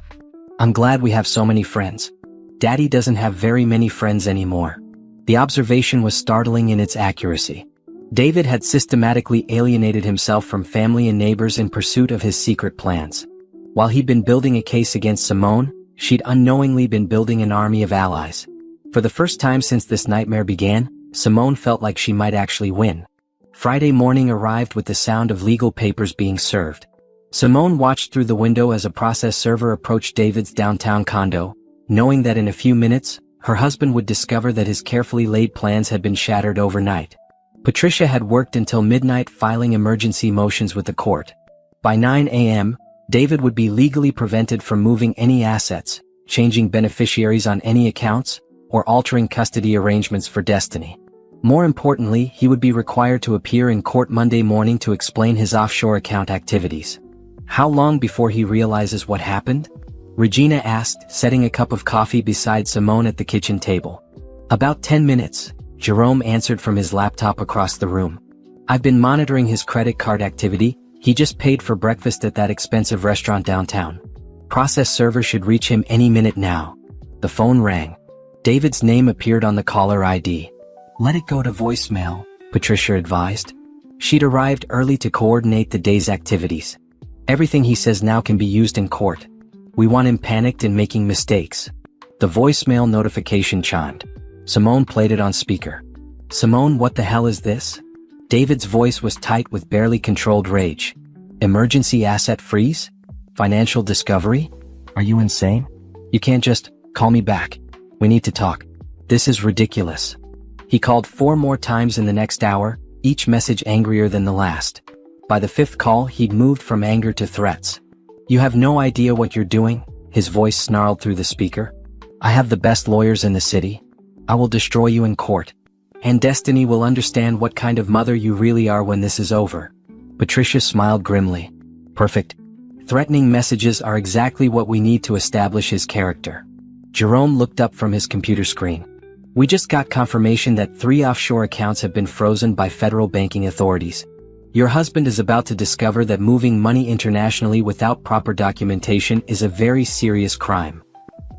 I'm glad we have so many friends. Daddy doesn't have very many friends anymore." The observation was startling in its accuracy. David had systematically alienated himself from family and neighbors in pursuit of his secret plans. While he'd been building a case against Simone, she'd unknowingly been building an army of allies. For the first time since this nightmare began, Simone felt like she might actually win. Friday morning arrived with the sound of legal papers being served. Simone watched through the window as a process server approached David's downtown condo, knowing that in a few minutes, her husband would discover that his carefully laid plans had been shattered overnight. Patricia had worked until midnight filing emergency motions with the court. By 9 a.m., David would be legally prevented from moving any assets, changing beneficiaries on any accounts, or altering custody arrangements for Destiny. More importantly, he would be required to appear in court Monday morning to explain his offshore account activities. How long before he realizes what happened? Regina asked, setting a cup of coffee beside Simone at the kitchen table. "About 10 minutes, Jerome answered from his laptop across the room. "I've been monitoring his credit card activity. He just paid for breakfast at that expensive restaurant downtown. Process server should reach him any minute now." The phone rang. David's name appeared on the caller ID. "Let it go to voicemail," Patricia advised. She'd arrived early to coordinate the day's activities. "Everything he says now can be used in court. We want him panicked and making mistakes." The voicemail notification chimed. Simone played it on speaker. "Simone, what the hell is this?" David's voice was tight with barely controlled rage. "Emergency asset freeze? Financial discovery? Are you insane? You can't just call me back. We need to talk. This is ridiculous." He called 4 more times in the next hour, each message angrier than the last. By the 5th call, he'd moved from anger to threats. "You have no idea what you're doing," his voice snarled through the speaker. "I have the best lawyers in the city. I will destroy you in court. And Destiny will understand what kind of mother you really are when this is over." Patricia smiled grimly. "Perfect. Threatening messages are exactly what we need to establish his character." Jerome looked up from his computer screen. "We just got confirmation that 3 offshore accounts have been frozen by federal banking authorities. Your husband is about to discover that moving money internationally without proper documentation is a very serious crime."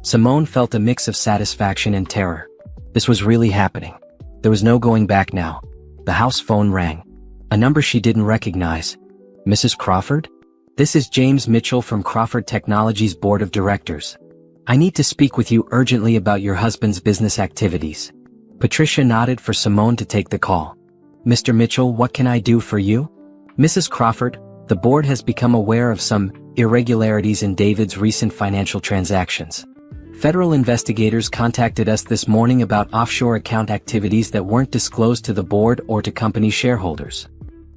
Simone felt a mix of satisfaction and terror. This was really happening. There was no going back now. The house phone rang. A number she didn't recognize. "Mrs. Crawford? This is James Mitchell from Crawford Technologies Board of Directors. I need to speak with you urgently about your husband's business activities." Patricia nodded for Simone to take the call. "Mr. Mitchell, what can I do for you?" "Mrs. Crawford, the board has become aware of some irregularities in David's recent financial transactions. Federal investigators contacted us this morning about offshore account activities that weren't disclosed to the board or to company shareholders."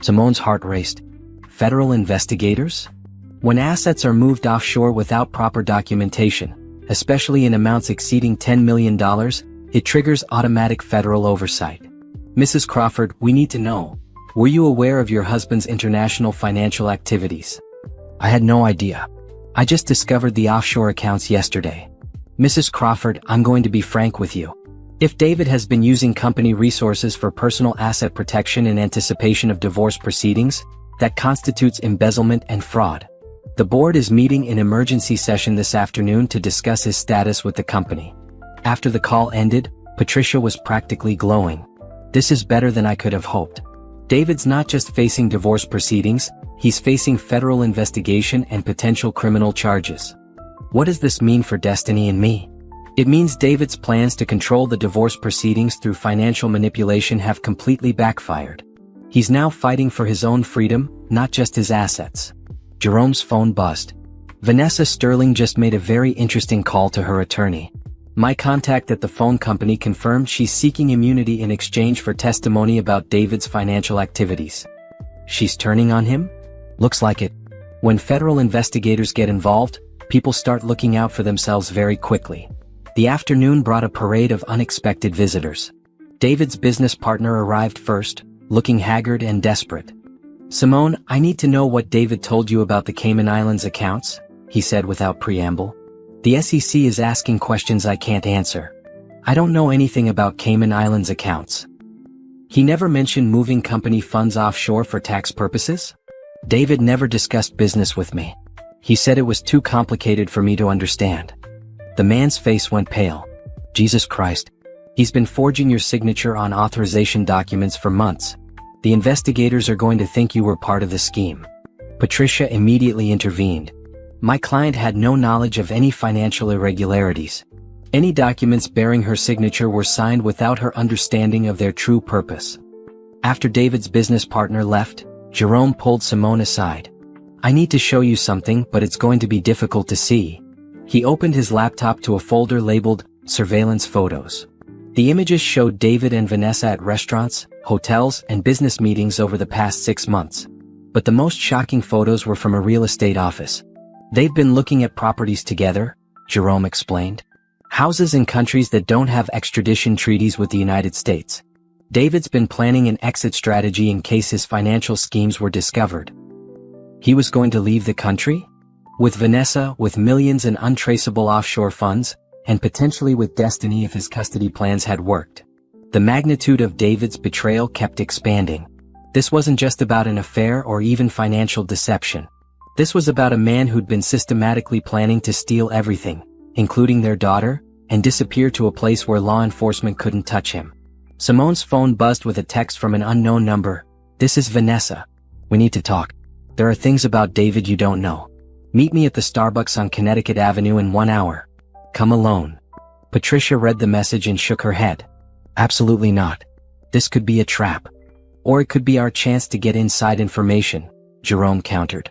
Simone's heart raced. Federal investigators? When assets are moved offshore without proper documentation, especially in amounts exceeding $10 million, it triggers automatic federal oversight. "Mrs. Crawford, we need to know. Were you aware of your husband's international financial activities?" "I had no idea. I just discovered the offshore accounts yesterday." "Mrs. Crawford, I'm going to be frank with you. If David has been using company resources for personal asset protection in anticipation of divorce proceedings, that constitutes embezzlement and fraud. The board is meeting in emergency session this afternoon to discuss his status with the company. After the call ended, Patricia was practically glowing. This is better than I could have hoped. David's not just facing divorce proceedings, he's facing federal investigation and potential criminal charges. What does this mean for Destiny and me? It means David's plans to control the divorce proceedings through financial manipulation have completely backfired. He's now fighting for his own freedom, not just his assets. Jerome's phone buzzed. Vanessa Sterling just made a very interesting call to her attorney. My contact at the phone company confirmed she's seeking immunity in exchange for testimony about David's financial activities. She's turning on him? Looks like it. When federal investigators get involved, people start looking out for themselves very quickly. The afternoon brought a parade of unexpected visitors. David's business partner arrived first, looking haggard and desperate. "Simone, I need to know what David told you about the Cayman Islands accounts," he said without preamble. "The SEC is asking questions I can't answer. I don't know anything about Cayman Islands accounts." He never mentioned moving company funds offshore for tax purposes? David never discussed business with me. He said it was too complicated for me to understand. The man's face went pale. Jesus Christ. He's been forging your signature on authorization documents for months. The investigators are going to think you were part of the scheme. Patricia immediately intervened. My client had no knowledge of any financial irregularities. Any documents bearing her signature were signed without her understanding of their true purpose. After David's business partner left, Jerome pulled Simone aside. "I need to show you something, but it's going to be difficult to see." He opened his laptop to a folder labeled Surveillance Photos. The images showed David and Vanessa at restaurants, hotels, and business meetings over the past 6 months. But the most shocking photos were from a real estate office. "They've been looking at properties together," Jerome explained. "Houses in countries that don't have extradition treaties with the United States. David's been planning an exit strategy in case his financial schemes were discovered." He was going to leave the country? With Vanessa, with millions in untraceable offshore funds, and potentially with Destiny if his custody plans had worked. The magnitude of David's betrayal kept expanding. This wasn't just about an affair or even financial deception. This was about a man who'd been systematically planning to steal everything, including their daughter, and disappear to a place where law enforcement couldn't touch him. Simone's phone buzzed with a text from an unknown number. "This is Vanessa. We need to talk. There are things about David you don't know. Meet me at the Starbucks on Connecticut Avenue in 1 hour. Come alone." Patricia read the message and shook her head. "Absolutely not. This could be a trap. Or it could be our chance to get inside information," Jerome countered.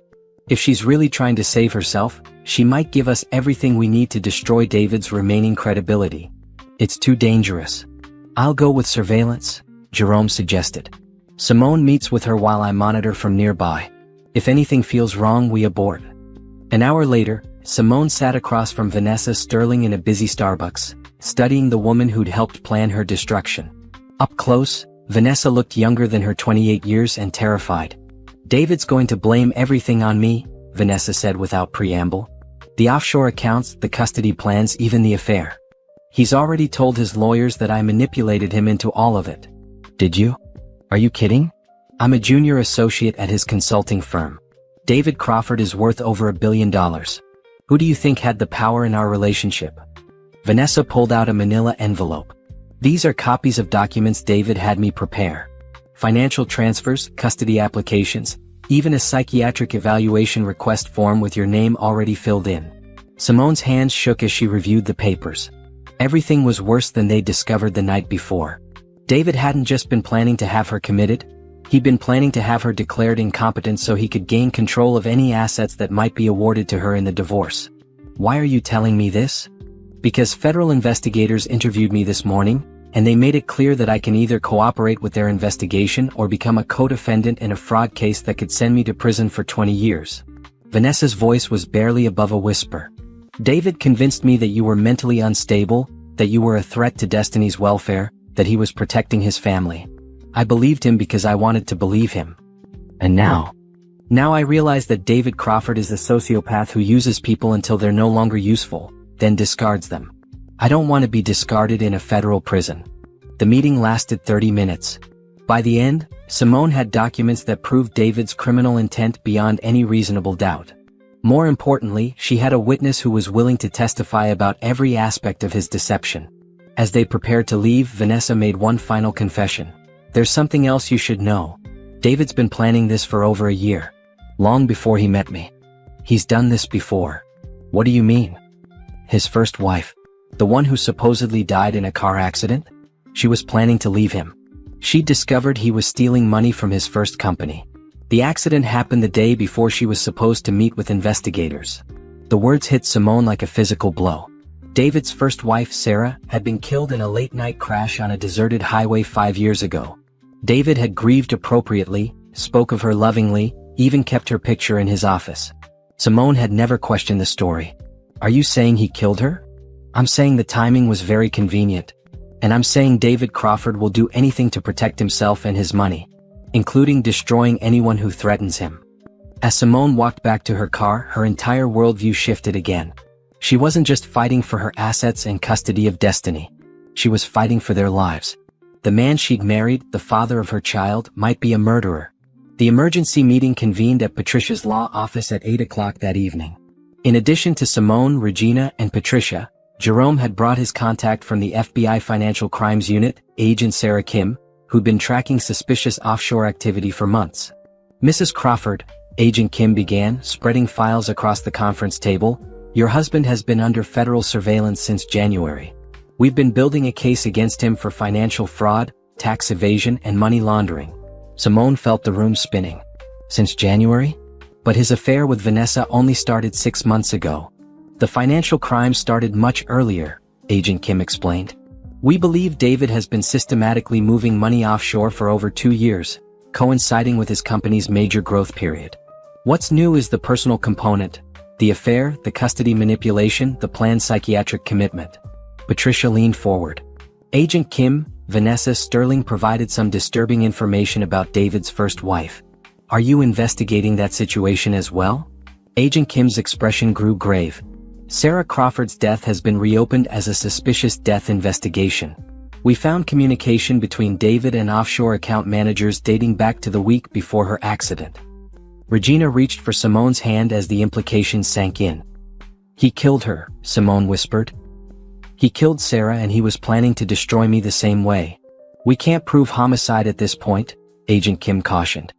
"If she's really trying to save herself, she might give us everything we need to destroy David's remaining credibility. It's too dangerous." "I'll go with surveillance," Jerome suggested. "Simone meets with her while I monitor from nearby. If anything feels wrong, we abort." An hour later, Simone sat across from Vanessa Sterling in a busy Starbucks, studying the woman who'd helped plan her destruction. Up close, Vanessa looked younger than her 28 years and terrified. "David's going to blame everything on me," Vanessa said without preamble. "The offshore accounts, the custody plans, even the affair. He's already told his lawyers that I manipulated him into all of it." "Did you? Are you kidding? I'm a junior associate at his consulting firm. David Crawford is worth over $1 billion. Who do you think had the power in our relationship?" Vanessa pulled out a manila envelope. "These are copies of documents David had me prepare. Financial transfers, custody applications, even a psychiatric evaluation request form with your name already filled in." Simone's hands shook as she reviewed the papers. Everything was worse than they discovered the night before. David hadn't just been planning to have her committed. He'd been planning to have her declared incompetent so he could gain control of any assets that might be awarded to her in the divorce. "Why are you telling me this?" "Because federal investigators interviewed me this morning, and they made it clear that I can either cooperate with their investigation or become a co-defendant in a fraud case that could send me to prison for 20 years. Vanessa's voice was barely above a whisper. "David convinced me that you were mentally unstable, that you were a threat to Destiny's welfare, that he was protecting his family. I believed him because I wanted to believe him. And now I realize that David Crawford is a sociopath who uses people until they're no longer useful, then discards them. I don't want to be discarded in a federal prison. The meeting lasted 30 minutes. By the end, Simone had documents that proved David's criminal intent beyond any reasonable doubt. More importantly, she had a witness who was willing to testify about every aspect of his deception. As they prepared to leave, Vanessa made one final confession. There's something else you should know. David's been planning this for over a year. Long before he met me. He's done this before. What do you mean? His first wife. The one who supposedly died in a car accident? She was planning to leave him. She discovered he was stealing money from his first company. The accident happened the day before she was supposed to meet with investigators. The words hit Simone like a physical blow. David's first wife, Sarah, had been killed in a late-night crash on a deserted highway 5 years ago. David had grieved appropriately, spoke of her lovingly, even kept her picture in his office. Simone had never questioned the story. Are you saying he killed her? I'm saying the timing was very convenient. And I'm saying David Crawford will do anything to protect himself and his money, including destroying anyone who threatens him. As Simone walked back to her car, her entire worldview shifted again. She wasn't just fighting for her assets and custody of Destiny. She was fighting for their lives. The man she'd married, the father of her child, might be a murderer. The emergency meeting convened at Patricia's law office at 8 o'clock that evening. In addition to Simone, Regina, and Patricia, Jerome had brought his contact from the FBI Financial Crimes Unit, Agent Sarah Kim, who'd been tracking suspicious offshore activity for months. Mrs. Crawford, Agent Kim began, spreading files across the conference table. Your husband has been under federal surveillance since January. We've been building a case against him for financial fraud, tax evasion, and money laundering. Simone felt the room spinning. Since January? But his affair with Vanessa only started 6 months ago. The financial crimes started much earlier, Agent Kim explained. We believe David has been systematically moving money offshore for over 2 years, coinciding with his company's major growth period. What's new is the personal component, the affair, the custody manipulation, the planned psychiatric commitment. Patricia leaned forward. Agent Kim, Vanessa Sterling provided some disturbing information about David's first wife. Are you investigating that situation as well? Agent Kim's expression grew grave. Sarah Crawford's death has been reopened as a suspicious death investigation. We found communication between David and offshore account managers dating back to the week before her accident. Regina reached for Simone's hand as the implications sank in. He killed her, Simone whispered. He killed Sarah and he was planning to destroy me the same way. We can't prove homicide at this point, Agent Kim cautioned.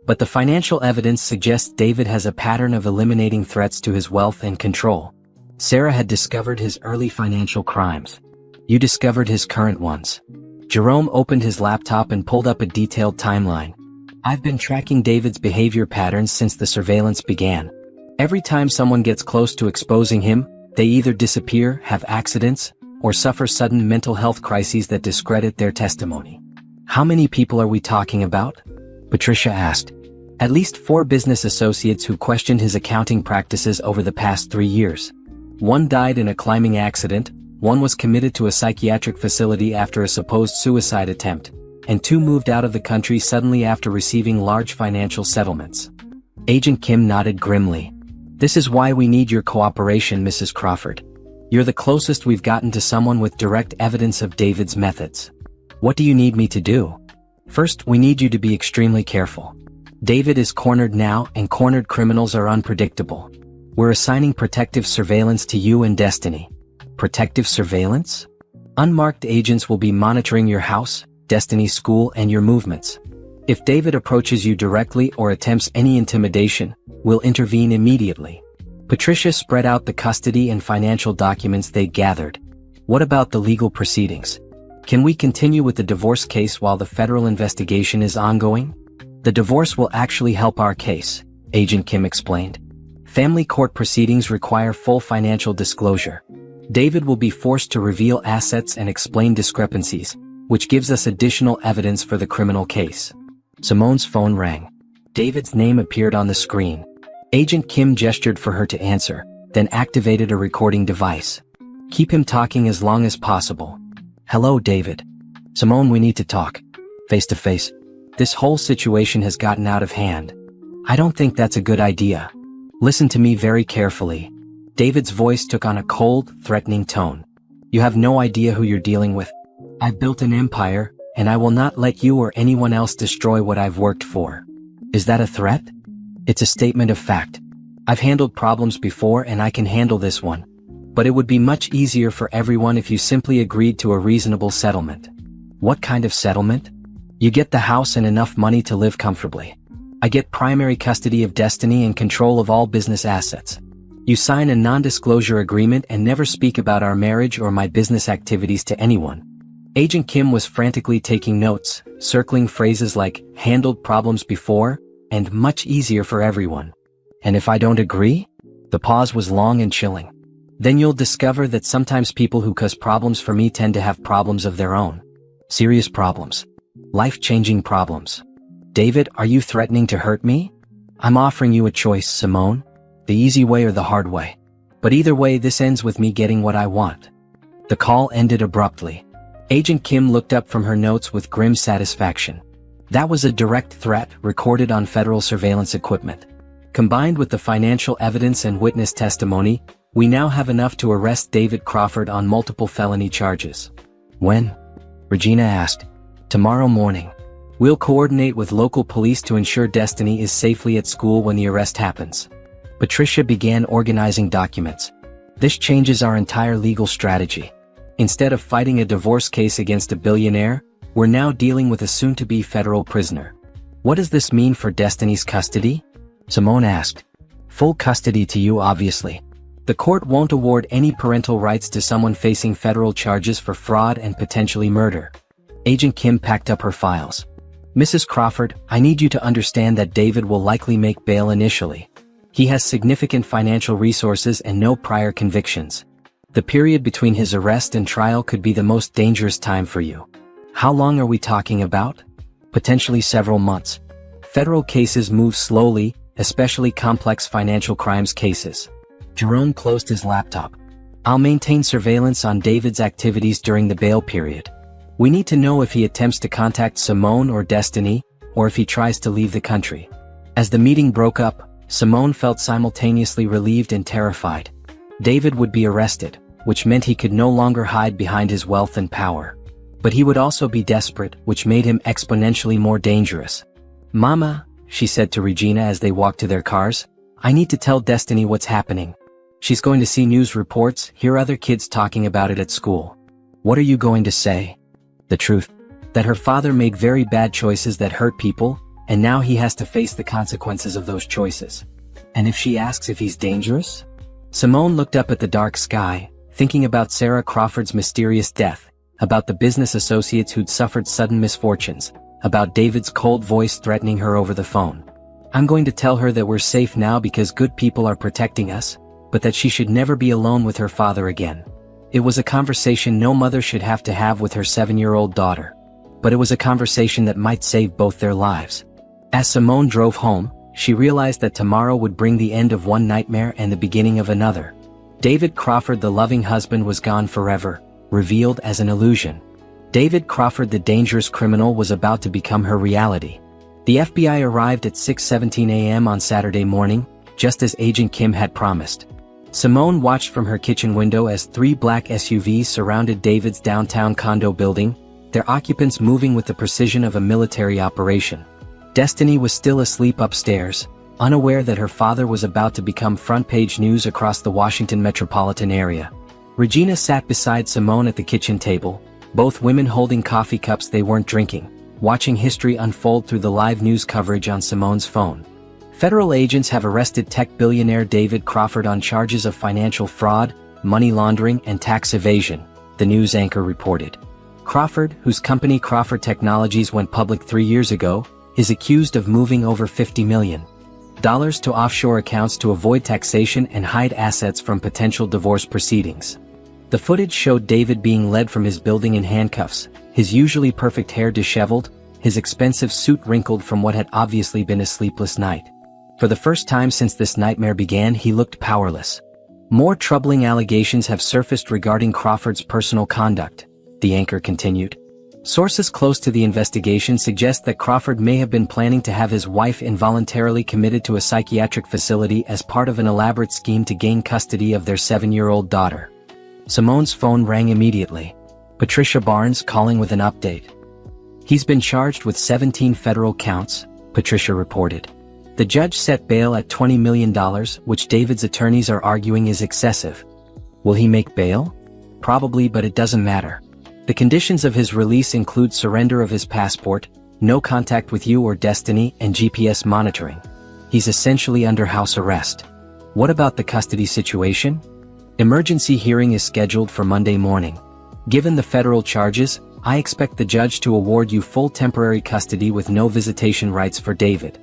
But the financial evidence suggests David has a pattern of eliminating threats to his wealth and control. Sarah had discovered his early financial crimes. You discovered his current ones. Jerome opened his laptop and pulled up a detailed timeline. I've been tracking David's behavior patterns since the surveillance began. Every time someone gets close to exposing him, they either disappear, have accidents, or suffer sudden mental health crises that discredit their testimony. How many people are we talking about? Patricia asked. At least 4 business associates who questioned his accounting practices over the past 3 years. 1 died in a climbing accident, 1 was committed to a psychiatric facility after a supposed suicide attempt, and 2 moved out of the country suddenly after receiving large financial settlements. Agent Kim nodded grimly. This is why we need your cooperation, Mrs. Crawford. You're the closest we've gotten to someone with direct evidence of David's methods. What do you need me to do? First, we need you to be extremely careful. David is cornered now, and cornered criminals are unpredictable. We're assigning protective surveillance to you and Destiny. Protective surveillance? Unmarked agents will be monitoring your house, Destiny's school, and your movements. If David approaches you directly or attempts any intimidation, we'll intervene immediately. Patricia spread out the custody and financial documents they gathered. What about the legal proceedings? Can we continue with the divorce case while the federal investigation is ongoing? The divorce will actually help our case, Agent Kim explained. Family court proceedings require full financial disclosure. David will be forced to reveal assets and explain discrepancies, which gives us additional evidence for the criminal case. Simone's phone rang. David's name appeared on the screen. Agent Kim gestured for her to answer, then activated a recording device. Keep him talking as long as possible. Hello, David. Simone, we need to talk. Face to face. This whole situation has gotten out of hand. I don't think that's a good idea. Listen to me very carefully. David's voice took on a cold, threatening tone. You have no idea who you're dealing with. I've built an empire, and I will not let you or anyone else destroy what I've worked for. Is that a threat? It's a statement of fact. I've handled problems before and I can handle this one. But it would be much easier for everyone if you simply agreed to a reasonable settlement. What kind of settlement? You get the house and enough money to live comfortably. I get primary custody of Destiny and control of all business assets. You sign a non-disclosure agreement and never speak about our marriage or my business activities to anyone. Agent Kim was frantically taking notes, circling phrases like, handled problems before, and much easier for everyone. And if I don't agree? The pause was long and chilling. Then you'll discover that sometimes people who cause problems for me tend to have problems of their own. Serious problems. Life-changing problems. David, are you threatening to hurt me? I'm offering you a choice, Simone. The easy way or the hard way. But either way, this ends with me getting what I want. The call ended abruptly. Agent Kim looked up from her notes with grim satisfaction. That was a direct threat recorded on federal surveillance equipment. Combined with the financial evidence and witness testimony, we now have enough to arrest David Crawford on multiple felony charges. When? Regina asked. Tomorrow morning. We'll coordinate with local police to ensure Destiny is safely at school when the arrest happens. Patricia began organizing documents. This changes our entire legal strategy. Instead of fighting a divorce case against a billionaire, we're now dealing with a soon-to-be federal prisoner. What does this mean for Destiny's custody? Simone asked. Full custody to you, obviously. The court won't award any parental rights to someone facing federal charges for fraud and potentially murder. Agent Kim packed up her files. Mrs. Crawford, I need you to understand that David will likely make bail initially. He has significant financial resources and no prior convictions. The period between his arrest and trial could be the most dangerous time for you. How long are we talking about? Potentially several months. Federal cases move slowly, especially complex financial crimes cases. Jerome closed his laptop. I'll maintain surveillance on David's activities during the bail period. We need to know if he attempts to contact Simone or Destiny, or if he tries to leave the country. As the meeting broke up, Simone felt simultaneously relieved and terrified. David would be arrested, which meant he could no longer hide behind his wealth and power. But he would also be desperate, which made him exponentially more dangerous. Mama, she said to Regina as they walked to their cars, I need to tell Destiny what's happening. She's going to see news reports, hear other kids talking about it at school. What are you going to say? The truth. That her father made very bad choices that hurt people, and now he has to face the consequences of those choices. And if she asks if he's dangerous? Simone looked up at the dark sky, thinking about Sarah Crawford's mysterious death, about the business associates who'd suffered sudden misfortunes, about David's cold voice threatening her over the phone. I'm going to tell her that we're safe now because good people are protecting us, but that she should never be alone with her father again. It was a conversation no mother should have to have with her 7-year-old daughter. But it was a conversation that might save both their lives. As Simone drove home, she realized that tomorrow would bring the end of one nightmare and the beginning of another. David Crawford, the loving husband, was gone forever, revealed as an illusion. David Crawford, the dangerous criminal, was about to become her reality. The FBI arrived at 6:17 a.m. on Saturday morning, just as Agent Kim had promised. Simone watched from her kitchen window as 3 black SUVs surrounded David's downtown condo building, their occupants moving with the precision of a military operation. Destiny was still asleep upstairs, unaware that her father was about to become front-page news across the Washington metropolitan area. Regina sat beside Simone at the kitchen table, both women holding coffee cups they weren't drinking, watching history unfold through the live news coverage on Simone's phone. Federal agents have arrested tech billionaire David Crawford on charges of financial fraud, money laundering, and tax evasion, the news anchor reported. Crawford, whose company Crawford Technologies went public 3 years ago, is accused of moving over $50 million to offshore accounts to avoid taxation and hide assets from potential divorce proceedings. The footage showed David being led from his building in handcuffs, his usually perfect hair disheveled, his expensive suit wrinkled from what had obviously been a sleepless night. For the first time since this nightmare began, he looked powerless. More troubling allegations have surfaced regarding Crawford's personal conduct, the anchor continued. Sources close to the investigation suggest that Crawford may have been planning to have his wife involuntarily committed to a psychiatric facility as part of an elaborate scheme to gain custody of their 7-year-old daughter. Simone's phone rang immediately. Patricia Barnes calling with an update. He's been charged with 17 federal counts, Patricia reported. The judge set bail at $20 million, which David's attorneys are arguing is excessive. Will he make bail? Probably, but it doesn't matter. The conditions of his release include surrender of his passport, no contact with you or Destiny, and GPS monitoring. He's essentially under house arrest. What about the custody situation? Emergency hearing is scheduled for Monday morning. Given the federal charges, I expect the judge to award you full temporary custody with no visitation rights for David.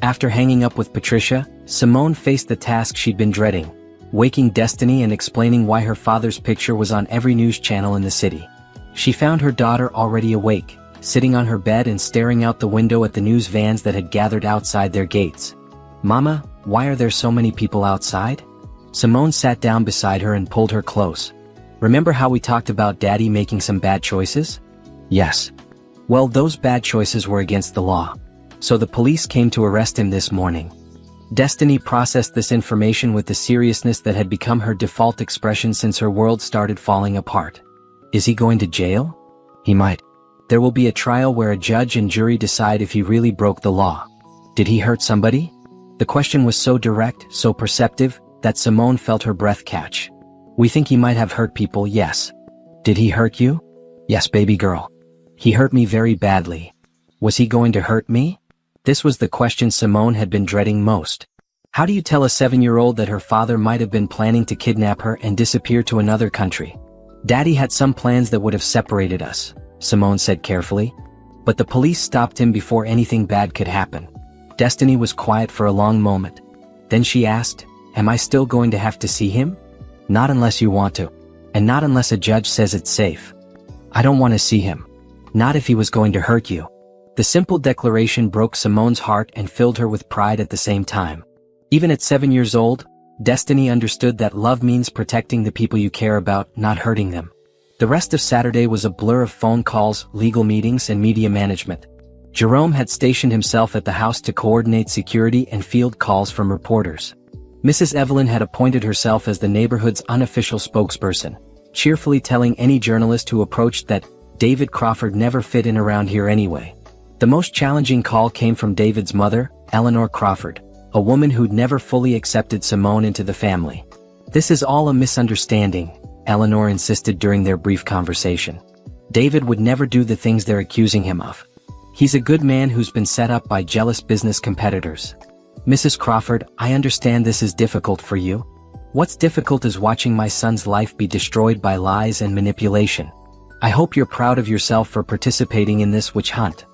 After hanging up with Patricia, Simone faced the task she'd been dreading, waking Destiny and explaining why her father's picture was on every news channel in the city. She found her daughter already awake, sitting on her bed and staring out the window at the news vans that had gathered outside their gates. "Mama, why are there so many people outside?" Simone sat down beside her and pulled her close. "Remember how we talked about Daddy making some bad choices?" "Yes." "Well, those bad choices were against the law. So the police came to arrest him this morning." Destiny processed this information with the seriousness that had become her default expression since her world started falling apart. "Is he going to jail?" "He might. There will be a trial where a judge and jury decide if he really broke the law." "Did he hurt somebody?" The question was so direct, so perceptive, that Simone felt her breath catch. "We think he might have hurt people, yes." "Did he hurt you?" "Yes, baby girl. He hurt me very badly." "Was he going to hurt me?" This was the question Simone had been dreading most. How do you tell a 7-year-old that her father might have been planning to kidnap her and disappear to another country? "Daddy had some plans that would have separated us," Simone said carefully. "But the police stopped him before anything bad could happen." Destiny was quiet for a long moment. Then she asked, "Am I still going to have to see him?" "Not unless you want to. And not unless a judge says it's safe." "I don't want to see him. Not if he was going to hurt you." The simple declaration broke Simone's heart and filled her with pride at the same time. Even at 7 years old, Destiny understood that love means protecting the people you care about, not hurting them. The rest of Saturday was a blur of phone calls, legal meetings, and media management. Jerome had stationed himself at the house to coordinate security and field calls from reporters. Mrs. Evelyn had appointed herself as the neighborhood's unofficial spokesperson, cheerfully telling any journalist who approached that David Crawford never fit in around here anyway. The most challenging call came from David's mother, Eleanor Crawford, a woman who'd never fully accepted Simone into the family. "This is all a misunderstanding," Eleanor insisted during their brief conversation. "David would never do the things they're accusing him of. He's a good man who's been set up by jealous business competitors." "Mrs. Crawford, I understand this is difficult for you. What's difficult is watching my son's life be destroyed by lies and manipulation. I hope you're proud of yourself for participating in this witch hunt."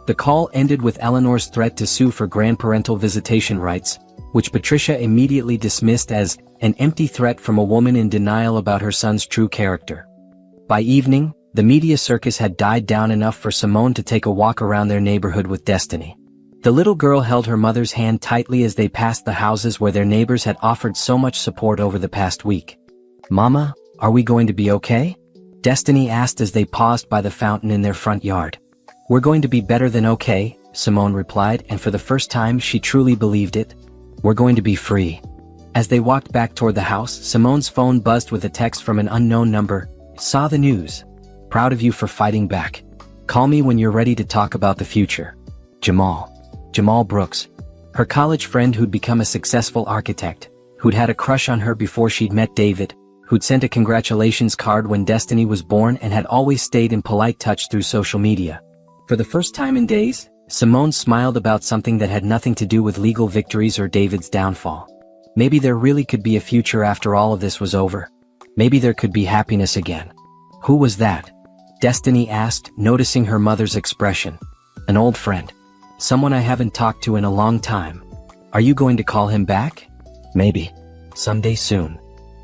The call ended with Eleanor's threat to sue for grandparental visitation rights, which Patricia immediately dismissed as an empty threat from a woman in denial about her son's true character. By evening, the media circus had died down enough for Simone to take a walk around their neighborhood with Destiny. The little girl held her mother's hand tightly as they passed the houses where their neighbors had offered so much support over the past week. "Mama, are we going to be okay?" Destiny asked as they paused by the fountain in their front yard. "We're going to be better than okay," Simone replied, and for the first time she truly believed it. "We're going to be free." As they walked back toward the house, Simone's phone buzzed with a text from an unknown number. "Saw the news. Proud of you for fighting back. Call me when you're ready to talk about the future. Jamal." Jamal Brooks. Her college friend who'd become a successful architect, who'd had a crush on her before she'd met David, who'd sent a congratulations card when Destiny was born and had always stayed in polite touch through social media. For the first time in days, Simone smiled about something that had nothing to do with legal victories or David's downfall. Maybe there really could be a future after all of this was over. Maybe there could be happiness again. "Who was that?" Destiny asked, noticing her mother's expression. "An old friend. Someone I haven't talked to in a long time." "Are you going to call him back?" "Maybe. Someday soon."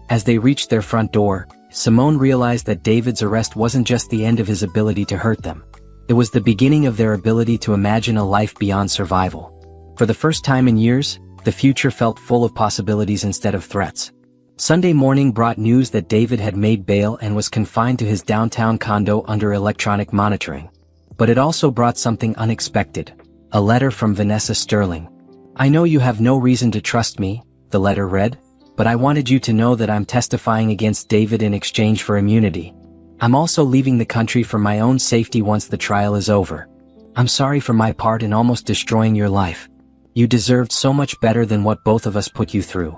As they reached their front door, Simone realized that David's arrest wasn't just the end of his ability to hurt them. It was the beginning of their ability to imagine a life beyond survival. For the first time in years, the future felt full of possibilities instead of threats. Sunday morning brought news that David had made bail and was confined to his downtown condo under electronic monitoring. But it also brought something unexpected. A letter from Vanessa Sterling. "I know you have no reason to trust me," the letter read. but I wanted you to know that I'm testifying against David in exchange for immunity. I'm also leaving the country for my own safety once the trial is over. I'm sorry for my part in almost destroying your life. You deserved so much better than what both of us put you through."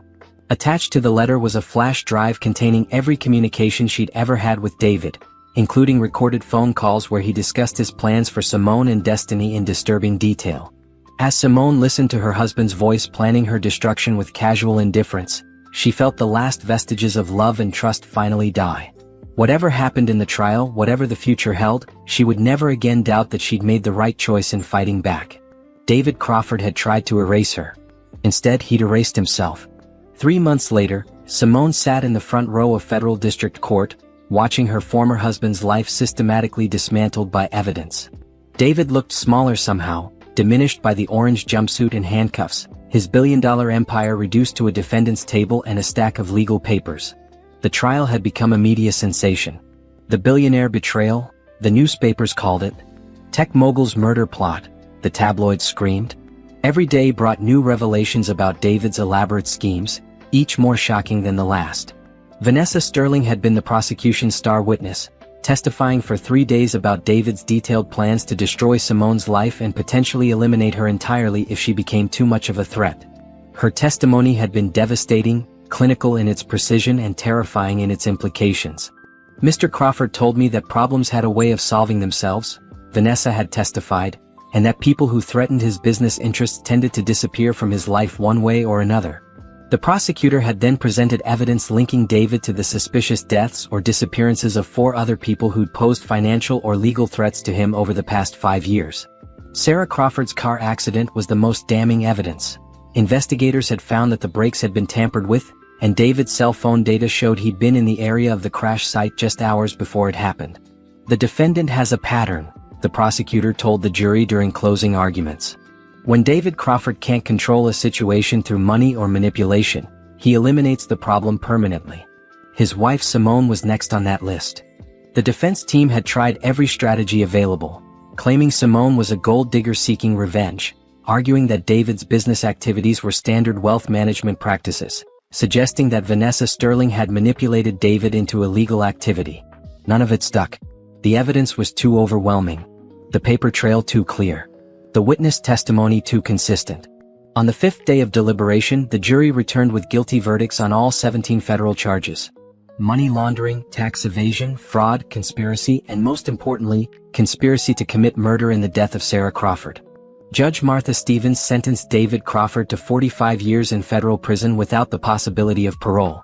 Attached to the letter was a flash drive containing every communication she'd ever had with David, including recorded phone calls where he discussed his plans for Simone and Destiny in disturbing detail. As Simone listened to her husband's voice planning her destruction with casual indifference, she felt the last vestiges of love and trust finally die. Whatever happened in the trial, whatever the future held, she would never again doubt that she'd made the right choice in fighting back. David Crawford had tried to erase her. Instead, he'd erased himself. 3 months later, Simone sat in the front row of federal district court, watching her former husband's life systematically dismantled by evidence. David looked smaller somehow, diminished by the orange jumpsuit and handcuffs, his billion-dollar empire reduced to a defendant's table and a stack of legal papers. The trial had become a media sensation. The billionaire betrayal, the newspapers called it. Tech mogul's murder plot, the tabloids screamed. Every day brought new revelations about David's elaborate schemes, each more shocking than the last. Vanessa Sterling had been the prosecution's star witness, testifying for 3 days about David's detailed plans to destroy Simone's life and potentially eliminate her entirely if she became too much of a threat. Her testimony had been devastating, clinical in its precision and terrifying in its implications. "Mr. Crawford told me that problems had a way of solving themselves," Vanessa had testified, and that people who threatened his business interests tended to disappear from his life one way or another. The prosecutor had then presented evidence linking David to the suspicious deaths or disappearances of 4 other people who'd posed financial or legal threats to him over the past 5 years. Sarah Crawford's car accident was the most damning evidence. Investigators had found that the brakes had been tampered with, and David's cell phone data showed he'd been in the area of the crash site just hours before it happened. "The defendant has a pattern," the prosecutor told the jury during closing arguments. "When David Crawford can't control a situation through money or manipulation, he eliminates the problem permanently." His wife Simone was next on that list. The defense team had tried every strategy available, claiming Simone was a gold digger seeking revenge, arguing that David's business activities were standard wealth management practices, suggesting that Vanessa Sterling had manipulated David into illegal activity. None of it stuck. The evidence was too overwhelming. The paper trail too clear. The witness testimony too consistent. On the 5th day of deliberation, the jury returned with guilty verdicts on all 17 federal charges. Money laundering, tax evasion, fraud, conspiracy, and most importantly, conspiracy to commit murder in the death of Sarah Crawford. Judge Martha Stevens sentenced David Crawford to 45 years in federal prison without the possibility of parole.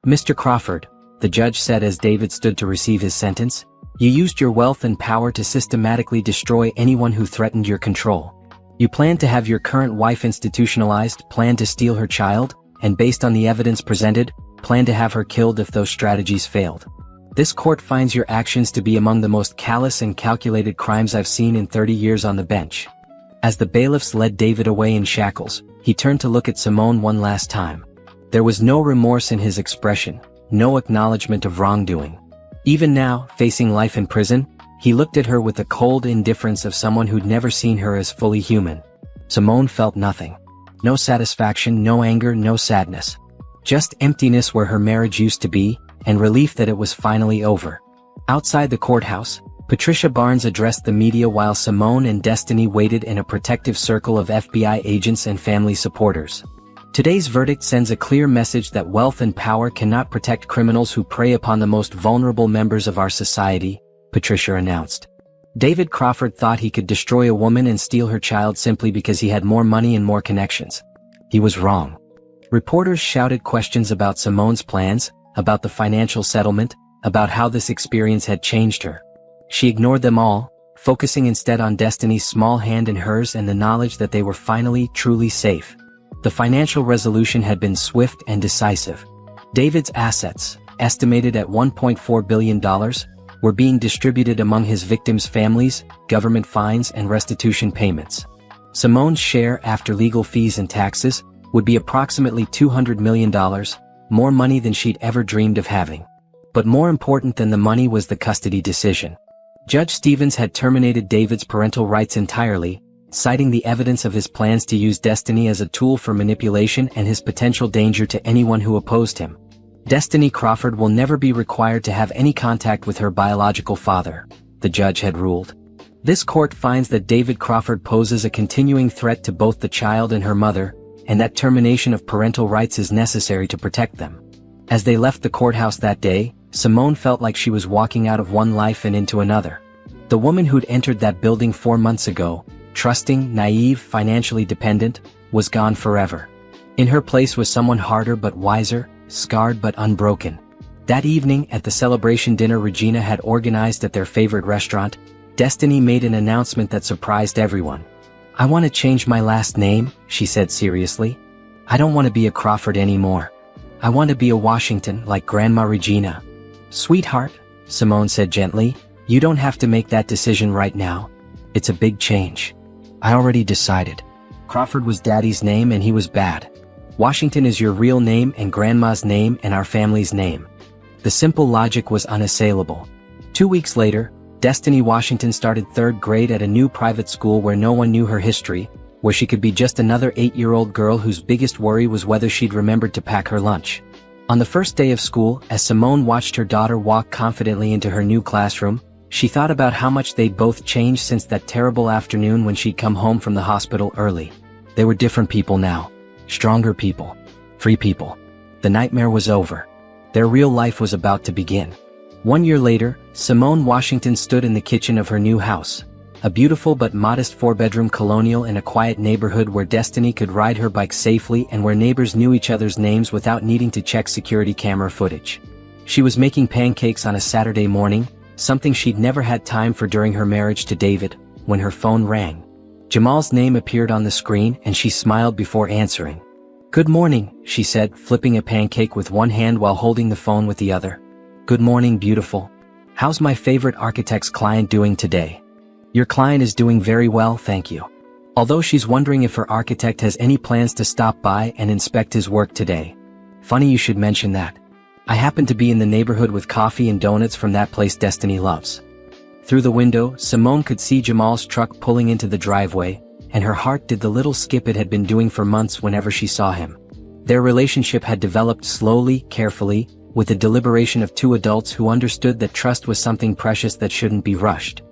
"Mr. Crawford," the judge said as David stood to receive his sentence, "you used your wealth and power to systematically destroy anyone who threatened your control. You planned to have your current wife institutionalized, planned to steal her child, and based on the evidence presented, planned to have her killed if those strategies failed. This court finds your actions to be among the most callous and calculated crimes I've seen in 30 years on the bench." As the bailiffs led David away in shackles, he turned to look at Simone one last time. There was no remorse in his expression, no acknowledgement of wrongdoing. Even now, facing life in prison, he looked at her with the cold indifference of someone who'd never seen her as fully human. Simone felt nothing. No satisfaction, no anger, no sadness. Just emptiness where her marriage used to be, and relief that it was finally over. Outside the courthouse, Patricia Barnes addressed the media while Simone and Destiny waited in a protective circle of FBI agents and family supporters. "Today's verdict sends a clear message that wealth and power cannot protect criminals who prey upon the most vulnerable members of our society," Patricia announced. David Crawford thought he could destroy a woman and steal her child simply because he had more money and more connections. He was wrong. Reporters shouted questions about Simone's plans, about the financial settlement, about how this experience had changed her. She ignored them all, focusing instead on Destiny's small hand in hers and the knowledge that they were finally, truly safe. The financial resolution had been swift and decisive. David's assets, estimated at $1.4 billion, were being distributed among his victims' families, government fines and restitution payments. Simone's share after legal fees and taxes would be approximately $200 million, more money than she'd ever dreamed of having. But more important than the money was the custody decision. Judge Stevens had terminated David's parental rights entirely, citing the evidence of his plans to use Destiny as a tool for manipulation and his potential danger to anyone who opposed him. Destiny Crawford will never be required to have any contact with her biological father, the judge had ruled. This court finds that David Crawford poses a continuing threat to both the child and her mother, and that termination of parental rights is necessary to protect them. As they left the courthouse that day, Simone felt like she was walking out of one life and into another. The woman who'd entered that building 4 months ago, trusting, naive, financially dependent, was gone forever. In her place was someone harder but wiser, scarred but unbroken. That evening at the celebration dinner Regina had organized at their favorite restaurant, Destiny made an announcement that surprised everyone. "I want to change my last name," she said seriously. "I don't want to be a Crawford anymore. I want to be a Washington like Grandma Regina." "Sweetheart," Simone said gently, "you don't have to make that decision right now. It's a big change. I already decided. Crawford was Daddy's name and he was bad. Washington is your real name and Grandma's name and our family's name." The simple logic was unassailable. 2 weeks later, Destiny Washington started 3rd grade at a new private school where no one knew her history, where she could be just another 8-year-old girl whose biggest worry was whether she'd remembered to pack her lunch. On the first day of school, as Simone watched her daughter walk confidently into her new classroom, she thought about how much they'd both changed since that terrible afternoon when she'd come home from the hospital early. They were different people now. Stronger people. Free people. The nightmare was over. Their real life was about to begin. 1 year later, Simone Washington stood in the kitchen of her new house. A beautiful but modest 4-bedroom colonial in a quiet neighborhood where Destiny could ride her bike safely and where neighbors knew each other's names without needing to check security camera footage. She was making pancakes on a Saturday morning, something she'd never had time for during her marriage to David, when her phone rang. Jamal's name appeared on the screen and she smiled before answering. "Good morning," she said, flipping a pancake with one hand while holding the phone with the other. "Good morning, beautiful. How's my favorite architect's client doing today?" "Your client is doing very well, thank you." Although she's wondering if her architect has any plans to stop by and inspect his work today. "Funny you should mention that. I happen to be in the neighborhood with coffee and donuts from that place Destiny loves." Through the window, Simone could see Jamal's truck pulling into the driveway, and her heart did the little skip it had been doing for months whenever she saw him. Their relationship had developed slowly, carefully, with the deliberation of two adults who understood that trust was something precious that shouldn't be rushed.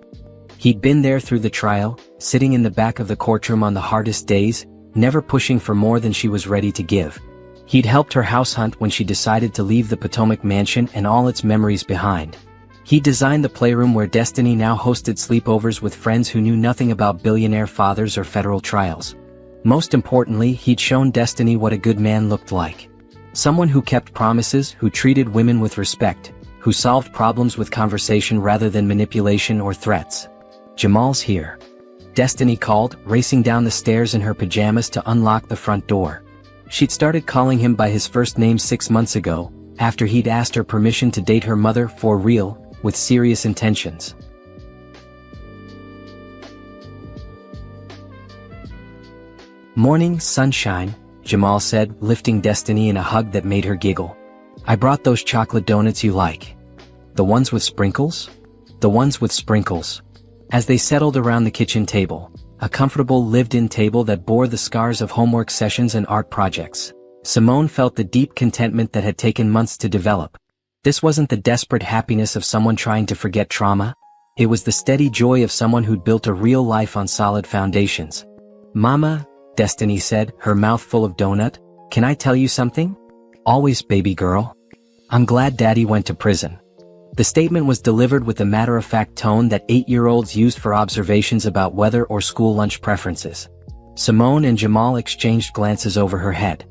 He'd been there through the trial, sitting in the back of the courtroom on the hardest days, never pushing for more than she was ready to give. He'd helped her house hunt when she decided to leave the Potomac mansion and all its memories behind. He designed the playroom where Destiny now hosted sleepovers with friends who knew nothing about billionaire fathers or federal trials. Most importantly, he'd shown Destiny what a good man looked like. Someone who kept promises, who treated women with respect, who solved problems with conversation rather than manipulation or threats. "Jamal's here," Destiny called, racing down the stairs in her pajamas to unlock the front door. She'd started calling him by his first name 6 months ago, after he'd asked her permission to date her mother for real, with serious intentions. "Morning, sunshine," Jamal said, lifting Destiny in a hug that made her giggle. "I brought those chocolate donuts you like." "The ones with sprinkles?" "The ones with sprinkles." As they settled around the kitchen table, a comfortable lived-in table that bore the scars of homework sessions and art projects, Simone felt the deep contentment that had taken months to develop. This wasn't the desperate happiness of someone trying to forget trauma. It was the steady joy of someone who'd built a real life on solid foundations. "Mama," Destiny said, her mouth full of donut, "can I tell you something?" "Always, baby girl." "I'm glad Daddy went to prison." The statement was delivered with the matter-of-fact tone that 8-year-olds used for observations about weather or school lunch preferences. Simone and Jamal exchanged glances over her head.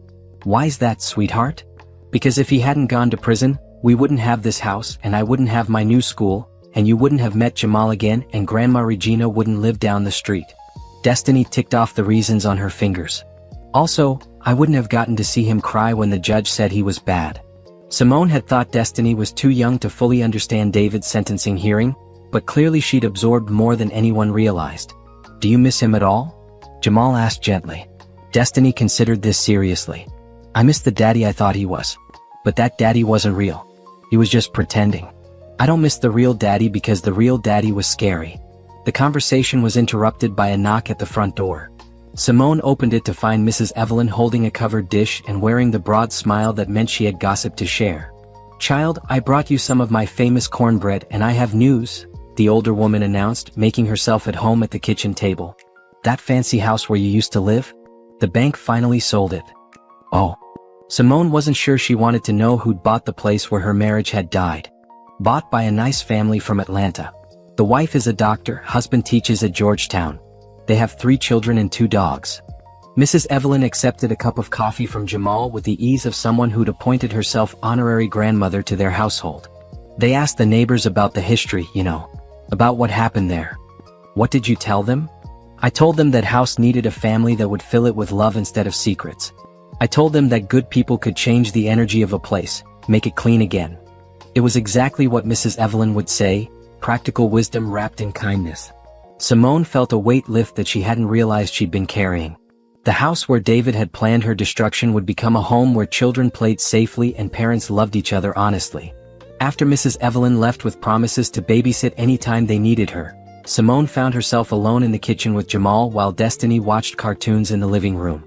"Why's that, sweetheart?" "Because if he hadn't gone to prison, we wouldn't have this house and I wouldn't have my new school, and you wouldn't have met Jamal again and Grandma Regina wouldn't live down the street." Destiny ticked off the reasons on her fingers. "Also, I wouldn't have gotten to see him cry when the judge said he was bad." Simone had thought Destiny was too young to fully understand David's sentencing hearing, but clearly she'd absorbed more than anyone realized. "Do you miss him at all?" Jamal asked gently. Destiny considered this seriously. "I miss the daddy I thought he was. But that daddy wasn't real. He was just pretending. I don't miss the real daddy because the real daddy was scary. The conversation was interrupted by a knock at the front door. Simone opened it to find Mrs. Evelyn holding a covered dish and wearing the broad smile that meant she had gossip to share. "Child, I brought you some of my famous cornbread and I have news," the older woman announced, making herself at home at the kitchen table. "That fancy house where you used to live? The bank finally sold it." Oh. Simone wasn't sure she wanted to know who'd bought the place where her marriage had died. Bought by a nice family from Atlanta. The wife is a doctor, husband teaches at Georgetown. They have 3 children and 2 dogs. Mrs. Evelyn accepted a cup of coffee from Jamal with the ease of someone who'd appointed herself honorary grandmother to their household. They asked the neighbors about the history, about what happened there. "What did you tell them?" "I told them that house needed a family that would fill it with love instead of secrets. I told them that good people could change the energy of a place, make it clean again." It was exactly what Mrs. Evelyn would say, practical wisdom wrapped in kindness. Simone felt a weight lift that she hadn't realized she'd been carrying. The house where David had planned her destruction would become a home where children played safely and parents loved each other honestly. After Mrs. Evelyn left with promises to babysit anytime they needed her, Simone found herself alone in the kitchen with Jamal while Destiny watched cartoons in the living room.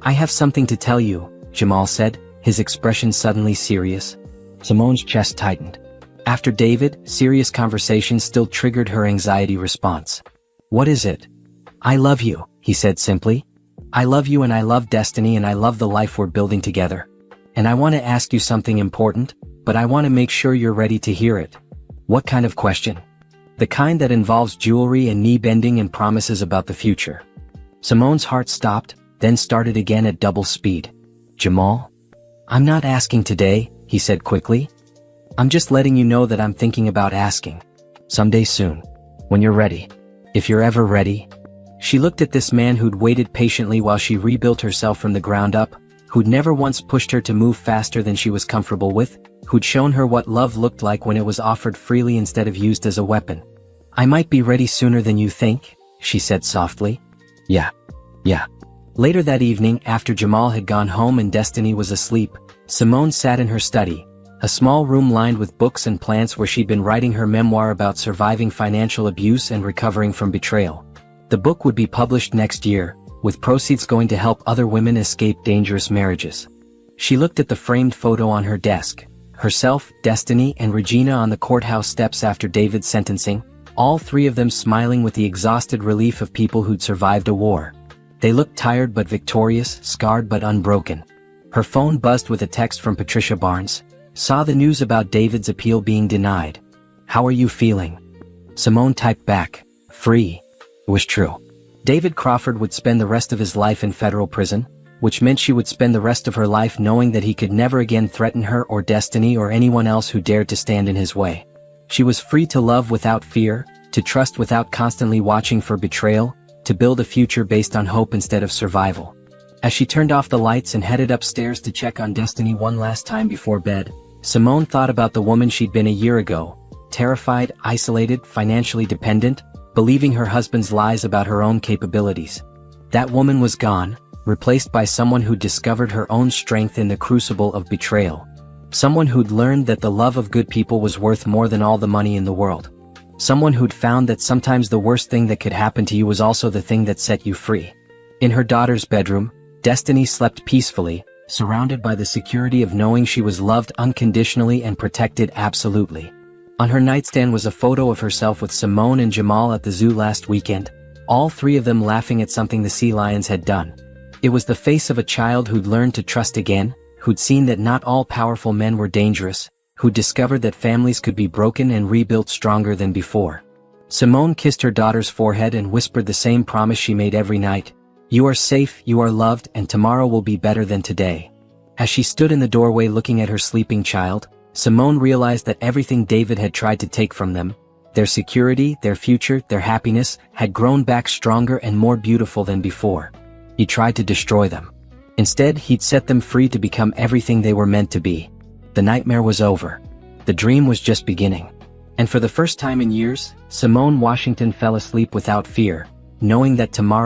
"I have something to tell you," Jamal said, his expression suddenly serious. Simone's chest tightened. After David, serious conversations still triggered her anxiety response. "What is it?" "I love you," he said simply. "I love you and I love Destiny and I love the life we're building together. And I want to ask you something important, but I want to make sure you're ready to hear it." "What kind of question?" "The kind that involves jewelry and knee-bending and promises about the future." Simone's heart stopped, then started again at double speed. "Jamal? I'm not asking today," he said quickly. "I'm just letting you know that I'm thinking about asking. Someday soon. When you're ready. If you're ever ready." She looked at this man who'd waited patiently while she rebuilt herself from the ground up, who'd never once pushed her to move faster than she was comfortable with, who'd shown her what love looked like when it was offered freely instead of used as a weapon. "I might be ready sooner than you think," she said softly. Yeah. Later that evening, after Jamal had gone home and Destiny was asleep, Simone sat in her study, a small room lined with books and plants where she'd been writing her memoir about surviving financial abuse and recovering from betrayal. The book would be published next year, with proceeds going to help other women escape dangerous marriages. She looked at the framed photo on her desk, herself, Destiny, and Regina on the courthouse steps after David's sentencing, all 3 of them smiling with the exhausted relief of people who'd survived a war. They looked tired but victorious, scarred but unbroken. Her phone buzzed with a text from Patricia Barnes. "Saw the news about David's appeal being denied. How are you feeling?" Simone typed back, "Free." It was true. David Crawford would spend the rest of his life in federal prison, which meant she would spend the rest of her life knowing that he could never again threaten her or Destiny or anyone else who dared to stand in his way. She was free to love without fear, to trust without constantly watching for betrayal, to build a future based on hope instead of survival. As she turned off the lights and headed upstairs to check on Destiny one last time before bed, Simone thought about the woman she'd been a year ago, terrified, isolated, financially dependent, believing her husband's lies about her own capabilities. That woman was gone, replaced by someone who'd discovered her own strength in the crucible of betrayal. Someone who'd learned that the love of good people was worth more than all the money in the world. Someone who'd found that sometimes the worst thing that could happen to you was also the thing that set you free. In her daughter's bedroom, Destiny slept peacefully, surrounded by the security of knowing she was loved unconditionally and protected absolutely. On her nightstand was a photo of herself with Simone and Jamal at the zoo last weekend, all 3 of them laughing at something the sea lions had done. It was the face of a child who'd learned to trust again, who'd seen that not all powerful men were dangerous, who'd discovered that families could be broken and rebuilt stronger than before. Simone kissed her daughter's forehead and whispered the same promise she made every night. "You are safe, you are loved, and tomorrow will be better than today." As she stood in the doorway looking at her sleeping child, Simone realized that everything David had tried to take from them, their security, their future, their happiness, had grown back stronger and more beautiful than before. He tried to destroy them. Instead, he'd set them free to become everything they were meant to be. The nightmare was over. The dream was just beginning. And for the first time in years, Simone Washington fell asleep without fear, knowing that tomorrow